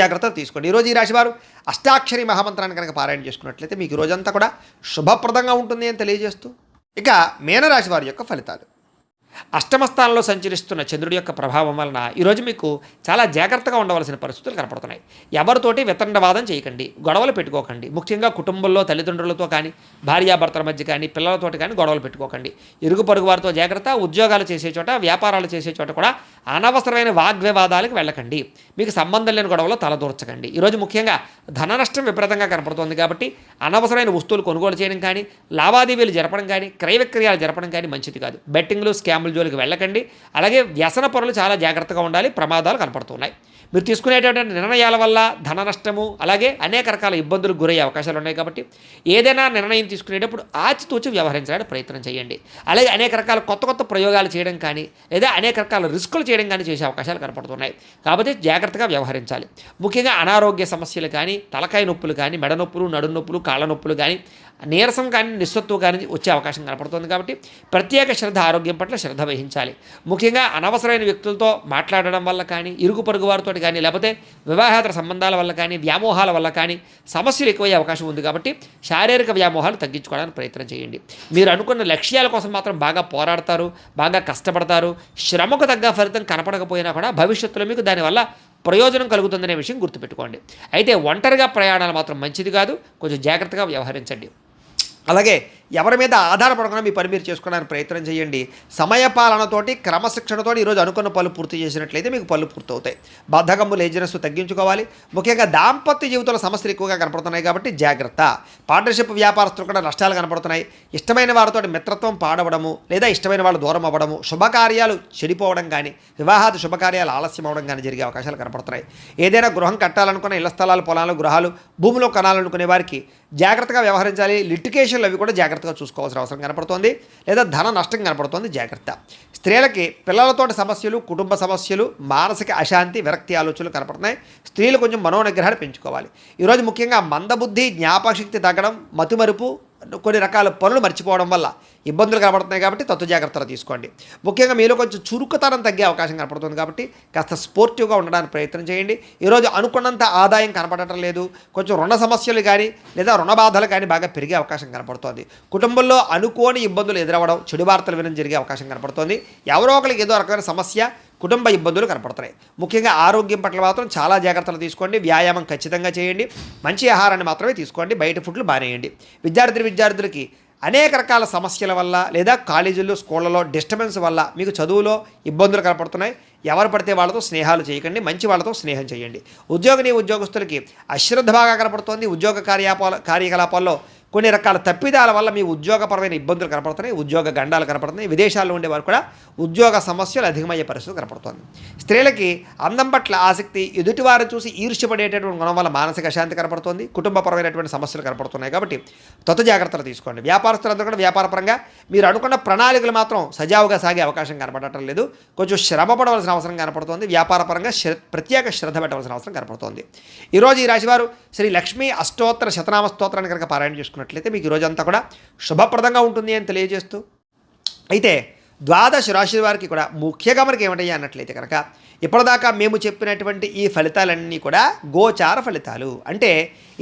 జాగ్రత్తలు తీసుకోండి. ఈరోజు ఈ రాశివారు అష్టాక్షరి మహామంత్రాన్ని కనుక పారాయణ చేసుకున్నట్లయితే మీకు రోజంతా కూడా శుభప్రదంగా ఉంటుంది అని తెలియజేస్తూ, ఇక మీనరాశి వారి యొక్క ఫలితాలు. అష్టమ స్థానంలో సంచరిస్తున్న చంద్రుడి యొక్క ప్రభావం వలన ఈరోజు మీకు చాలా జాగ్రత్తగా ఉండవలసిన పరిస్థితులు కనపడుతున్నాయి. ఎవరితోటి వితండవాదం చేయకండి, గొడవలు పెట్టుకోకండి. ముఖ్యంగా కుటుంబంలో తల్లిదండ్రులతో కానీ, భార్యాభర్తల మధ్య కానీ, పిల్లలతోటి కానీ గొడవలు పెట్టుకోకండి. ఇరుగు పొరుగు వారితో జాగ్రత్త. ఉద్యోగాలు చేసే చోట, వ్యాపారాలు చేసే చోట కూడా అనవసరమైన వాగ్వివాదాలకు వెళ్ళకండి. మీకు సంబంధం లేని గొడవలో తలదూర్చకండి. ఈరోజు ముఖ్యంగా ధన నష్టం విపరీతంగా కనపడుతుంది కాబట్టి అనవసరమైన వస్తువులు కొనుగోలు చేయడం కానీ, లావాదేవీలు జరపడం కానీ, క్రయ విక్రయాలు జరపడం కానీ మంచిది కాదు. బెట్టింగ్లు, స్కాముల జోలికి వెళ్ళకండి. అలాగే వ్యసన పరులు చాలా జాగ్రత్తగా ఉండాలి. ప్రమాదాలు కనపడుతున్నాయి. మీరు తీసుకునేటటువంటి నిర్ణయాల వల్ల ధన నష్టము, అలాగే అనేక రకాల ఇబ్బందులకు గురయ్యే అవకాశాలు ఉన్నాయి కాబట్టి ఏదైనా నిర్ణయం తీసుకునేటప్పుడు ఆచితూచి వ్యవహరించడానికి ప్రయత్నం చేయండి. అలాగే అనేక రకాల కొత్త కొత్త ప్రయోగాలు చేయడం కానీ, లేదా అనేక రకాల రిస్కులు చేయడం కానీ చేసే అవకాశాలు కనపడుతున్నాయి. కాబట్టి జాగ్రత్తగా వ్యవహరించాలి. ముఖ్యంగా అనారోగ్య సమస్యలు కానీ, తలకాయ నొప్పులు కానీ, మెడ నొప్పులు, నడుము నొప్పులు, కాళ్ళ నొప్పులు కానీ, నీరసం కానీ, నిస్సత్తువు కానీ వచ్చే అవకాశం కనపడుతుంది. కాబట్టి ప్రత్యేక శ్రద్ధ, ఆరోగ్యం పట్ల శ్రద్ధ వహించాలి. ముఖ్యంగా అనవసరమైన వ్యక్తులతో మాట్లాడడం వల్ల కానీ, ఇరుగు పొరుగు వారితో కానీ, లేకపోతే వివాహేతర సంబంధాల వల్ల కానీ, వ్యామోహాల వల్ల కానీ సమస్యలు ఎక్కువయ్యే అవకాశం ఉంది. కాబట్టి శారీరక వ్యామోహాలు తగ్గించుకోవడానికి ప్రయత్నం చేయండి. మీరు అనుకున్న లక్ష్యాల కోసం మాత్రం బాగా పోరాడతారు, బాగా కష్టపడతారు. శ్రమకు తగ్గ ఫలితం కనపడకపోయినా కూడా భవిష్యత్తులో మీకు దానివల్ల ప్రయోజనం కలుగుతుందనే విషయం గుర్తుపెట్టుకోండి. అయితే ఒంటరిగా ప్రయాణాలు మాత్రం మంచిది కాదు. కొంచెం జాగ్రత్తగా వ్యవహరించండి. అలాగే ఎవరి మీద ఆధారపడకుండా మీ పని మీరు చేసుకోవడానికి ప్రయత్నం చేయండి. సమయపాలనతోటి, క్రమశిక్షణతో ఈరోజు అనుకున్న పనులు పూర్తి చేసినట్లయితే మీకు పనులు పూర్తవుతాయి. బద్ధకము, లేజినెస్ తగ్గించుకోవాలి. ముఖ్యంగా దాంపత్య జీవితంలో సమస్యలు ఎక్కువగా కనపడుతున్నాయి కాబట్టి జాగ్రత్త. పార్ట్నర్షిప్ వ్యాపారస్తులు కూడా నష్టాలు కనపడుతున్నాయి. ఇష్టమైన వారితో మిత్రత్వం పాడవడము, లేదా ఇష్టమైన వాళ్ళు దూరం అవ్వడము, శుభకార్యాలు చెడిపోవడం కానీ, వివాహాది శుభకార్యాలు ఆలస్యం అవడం కానీ జరిగే అవకాశాలు కనపడుతున్నాయి. ఏదైనా గృహం కట్టాలనుకున్న, ఇళ్ల స్థలాలు, పొలాలు, గృహాలు, భూమిలో కొనాలనుకునే వారికి జాగ్రత్తగా వ్యవహరించాలి. లిటిగేషన్లు అవి కూడా జాగ్రత్తగా చూసుకోవాల్సిన అవసరం కనపడుతోంది. లేదా ధన నష్టం కనపడుతోంది. జాగ్రత్త. స్త్రీలకి పిల్లలతోటి సమస్యలు, కుటుంబ సమస్యలు, మానసిక అశాంతి, విరక్తి ఆలోచనలు కనపడుతున్నాయి. స్త్రీలు కొంచెం మనోనిగ్రహాన్ని పెంచుకోవాలి. ఈరోజు ముఖ్యంగా మందబుద్ధి, జ్ఞాపకశక్తి తగ్గడం, మతిమరుపు, కొన్ని రకాల పనులు మర్చిపోవడం వల్ల ఇబ్బందులు కనబడుతున్నాయి. కాబట్టి తత్వ జాగ్రత్తలు తీసుకోండి. ముఖ్యంగా మీలో కొంచెం చురుకుతనం తగ్గే అవకాశం కనపడుతుంది. కాబట్టి కాస్త స్పోర్టివ్గా ఉండడానికి ప్రయత్నం చేయండి. ఈరోజు అనుకున్నంత ఆదాయం కనపడటం లేదు. కొంచెం రుణ సమస్యలు కానీ, లేదా రుణ బాధలు కానీ బాగా పెరిగే అవకాశం కనపడుతోంది. కుటుంబంలో అనుకోని ఇబ్బందులు ఎదురవ్వడం, చెడు వార్తలు వినడం జరిగే అవకాశం కనపడుతోంది. ఎవరో ఒకరికి ఏదో రకమైన సమస్య, కుటుంబ ఇబ్బందులు కనపడుతున్నాయి. ముఖ్యంగా ఆరోగ్యం పట్ల మాత్రం చాలా జాగ్రత్తలు తీసుకోండి. వ్యాయామం ఖచ్చితంగా చేయండి. మంచి ఆహారాన్ని మాత్రమే తీసుకోండి. బయట ఫుడ్లు బానేయండి. విద్యార్థులకి అనేక రకాల సమస్యల వల్ల, లేదా కాలేజీల్లో, స్కూళ్ళలో డిస్టర్బెన్స్ వల్ల మీకు చదువులో ఇబ్బందులు కనపడుతున్నాయి. ఎవరు పడితే వాళ్ళతో స్నేహాలు చేయకండి. మంచి వాళ్ళతో స్నేహం చేయండి. ఉద్యోగస్తులకి అశ్రద్ధ బాగా కనపడుతోంది. ఉద్యోగ కార్యకలాపాల్లో కొన్ని రకాల తప్పిదాల వల్ల మీ ఉద్యోగపరమైన ఇబ్బందులు కనపడుతున్నాయి. ఉద్యోగ గండాలు కనపడుతున్నాయి. విదేశాల్లో ఉండేవారు కూడా ఉద్యోగ సమస్యలు అధికమయ్యే పరిస్థితి కనపడుతుంది. స్త్రీలకి అందం పట్ల ఆసక్తి, ఎదుటివారు చూసి ఈర్ష్యపడేటటువంటి గుణం వల్ల మానసిక అశాంతి కనపడుతుంది. కుటుంబపరమైనటువంటి సమస్యలు కనపడుతున్నాయి. కాబట్టి తొత్త జాగ్రత్తలు తీసుకోండి. వ్యాపారస్తులందరూ కూడా వ్యాపారపరంగా మీరు అనుకున్న ప్రణాళికలు మాత్రం సజావుగా సాగే అవకాశం కనపడటం లేదు. కొంచెం శ్రమ పడవలసిన అవసరం కనపడుతుంది. వ్యాపారపరంగా ప్రత్యేక శ్రద్ధ పెట్టవలసిన అవసరం కనపడుతుంది. ఈరోజు ఈ రాశివారు శ్రీ లక్ష్మీ అష్టోత్తర శతనామ స్తోత్రాన్ని కనుక పారాయణ చేసుకున్నట్లయితే మీకు ఈ రోజంతా కూడా శుభప్రదంగా ఉంటుంది అని తెలియజేస్తూ, అయితే ద్వాదశ రాశి వారికి కూడా ముఖ్యంగా మనకి ఏమిటయ్యా అన్నట్లయితే కనుక ఇప్పటిదాకా మేము చెప్పినటువంటి ఈ ఫలితాలన్నీ కూడా గోచార ఫలితాలు. అంటే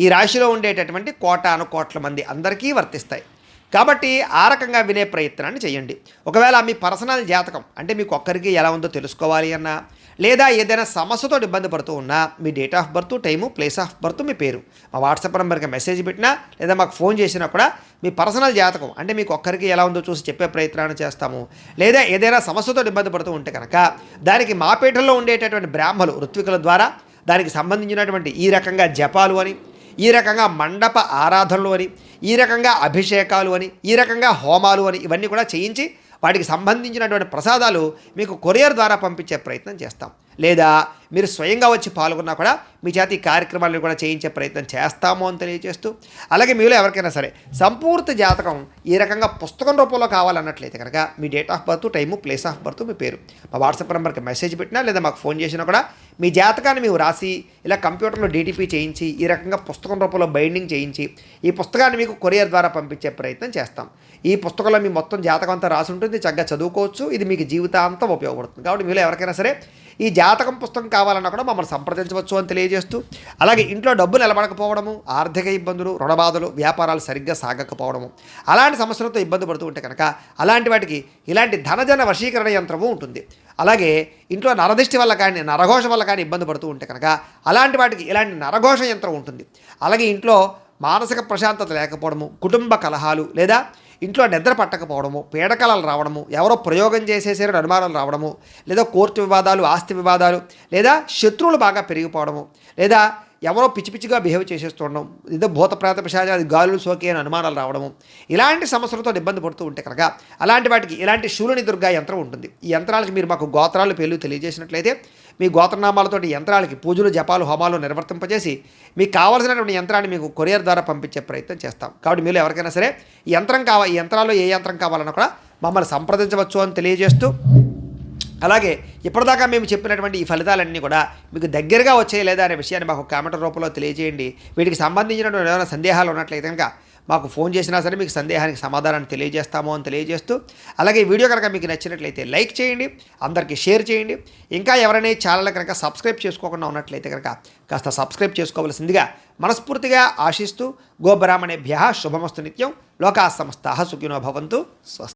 ఈ రాశిలో ఉండేటటువంటి కోటాను కోట్ల మంది అందరికీ వర్తిస్తాయి. కాబట్టి ఆ రకంగా వినే ప్రయత్నాన్ని చేయండి. ఒకవేళ మీ పర్సనల్ జాతకం అంటే మీకు ఒక్కరికి ఎలా ఉందో తెలుసుకోవాలి అన్నా, లేదా ఏదైనా సమస్యతో ఇబ్బంది పడుతూ ఉన్నా మీ date of birth, time, place of birth, మీ పేరు మా వాట్సాప్ నెంబర్కి మెసేజ్ పెట్టినా, లేదా మాకు ఫోన్ చేసినా కూడా మీ పర్సనల్ జాతకం అంటే మీకు ఒక్కరికి ఎలా ఉందో చూసి చెప్పే ప్రయత్నాన్ని చేస్తాము. లేదా ఏదైనా సమస్యతో ఇబ్బంది పడుతూ ఉంటే కనుక దానికి మా పీఠంలో ఉండేటటువంటి బ్రాహ్మలు, ఋత్వికుల ద్వారా దానికి సంబంధించినటువంటి ఈ రకంగా జపాలు అని, ఈ రకంగా మండప ఆరాధనలు అని, ఈ రకంగా అభిషేకాలు అని, ఈ రకంగా హోమాలు అని ఇవన్నీ కూడా చేయించి వాటికి సంబంధించినటువంటి ప్రసాదాలు మీకు కొరియర్ ద్వారా పంపించే ప్రయత్నం చేస్తాం. లేదా మీరు స్వయంగా వచ్చి పాల్గొన్నా కూడా మీ చేత ఈ కార్యక్రమాలను కూడా చేయించే ప్రయత్నం చేస్తాము అని తెలియజేస్తూ, అలాగే మీలో ఎవరికైనా సరే సంపూర్తి జాతకం ఈ రకంగా పుస్తకం రూపంలో కావాలన్నట్లయితే కనుక మీ date of birth, time, place of birth, మీ పేరు మా వాట్సాప్ నెంబర్కి మెసేజ్ పెట్టినా, లేదా మాకు ఫోన్ చేసినా కూడా మీ జాతకాన్ని మేము రాసి ఇలా కంప్యూటర్లో డీటీపీ చేయించి ఈ రకంగా పుస్తకం రూపంలో బైండింగ్ చేయించి ఈ పుస్తకాన్ని మీకు కొరియర్ ద్వారా పంపించే ప్రయత్నం చేస్తాం. ఈ పుస్తకంలో మీ మొత్తం జాతకం అంతా రాసి ఉంటుంది. చక్కగా చదువుకోవచ్చు. ఇది మీకు జీవితాంతం ఉపయోగపడుతుంది. కాబట్టి మీలో ఎవరికైనా సరే ఈ జాతకం పుస్తకం కావాలన్నా కూడా మమ్మల్ని సంప్రదించవచ్చు అని తెలియజేస్తూ, అలాగే ఇంట్లో డబ్బు నిలబడకపోవడము, ఆర్థిక ఇబ్బందులు, రుణబాధలు, వ్యాపారాలు సరిగ్గా సాగకపోవడము, అలాంటి సమస్యలతో ఇబ్బంది పడుతూ ఉంటే కనుక అలాంటి వాటికి ఇలాంటి ధనజన వశీకరణ యంత్రము ఉంటుంది. అలాగే ఇంట్లో నరదిష్టి వల్ల కానీ, నరఘోష వల్ల కానీ ఇబ్బంది పడుతూ ఉంటే కనుక అలాంటి వాటికి ఇలాంటి నరఘోష యంత్రం ఉంటుంది. అలాగే ఇంట్లో మానసిక ప్రశాంతత లేకపోవడము, కుటుంబ కలహాలు, లేదా ఇంట్లో నిద్ర పట్టకపోవడము, పీడకలలు రావడము, ఎవరో ప్రయోగం చేసేసారని అనుమానాలు రావడము, లేదా కోర్టు వివాదాలు, ఆస్తి వివాదాలు, లేదా శత్రువులు బాగా పెరిగిపోవడము, లేదా ఎవరో పిచ్చి పిచ్చిగా బిహేవ్ చేసేస్తుండడం, ఏదో భూత ప్రేత పిశాచాలు గాలులు సోకి అని అనుమానాలు రావడము, ఇలాంటి సమస్యలతో ఇబ్బంది పడుతూ ఉంటే కనుక అలాంటి వాటికి ఇలాంటి శూలిని దుర్గా యంత్రం ఉంటుంది. ఈ యంత్రాలకి మీరు మాకు గోత్రాలు పేర్లు తెలియజేసినట్లయితే మీ గోత్రనామాలతోటి యంత్రాలకి పూజలు, జపాలు, హోమాలు నిర్వర్తింపజేసి మీకు కావాల్సినటువంటి యంత్రాన్ని మీకు కొరియర్ ద్వారా పంపించే ప్రయత్నం చేస్తాం. కాబట్టి మీరు ఎవరికైనా సరే ఈ యంత్రాల్లో ఏ యంత్రం కావాలన్నా కూడా మమ్మల్ని సంప్రదించవచ్చు అని తెలియజేస్తూ, అలాగే ఇప్పటిదాకా మేము చెప్పినటువంటి ఈ ఫలితాలన్నీ కూడా మీకు దగ్గరగా వచ్చాయి లేదా అనే విషయాన్ని మాకు కామెంట్ రూపంలో తెలియజేయండి. వీటికి సంబంధించినటువంటి ఏమైనా సందేహాలు ఉన్నట్లయితే కనుక మాకు ఫోన్ చేసినా సరే మీకు సందేహానికి సమాధానాన్ని తెలియజేస్తాము అని తెలియజేస్తూ, అలాగే ఈ వీడియో కనుక మీకు నచ్చినట్లయితే లైక్ చేయండి, అందరికీ షేర్ చేయండి. ఇంకా ఎవరైనా ఛానల్ కనుక సబ్స్క్రైబ్ చేసుకోకుండా ఉన్నట్లయితే కనుక కాస్త సబ్స్క్రైబ్ చేసుకోవాల్సిందిగా మనస్ఫూర్తిగా ఆశిస్తూ, గోబ్రాహ్మణేభ్యః శుభమస్తు నిత్యం, లోకాః సమస్తాః సుఖినో భవంతు. స్వస్తి.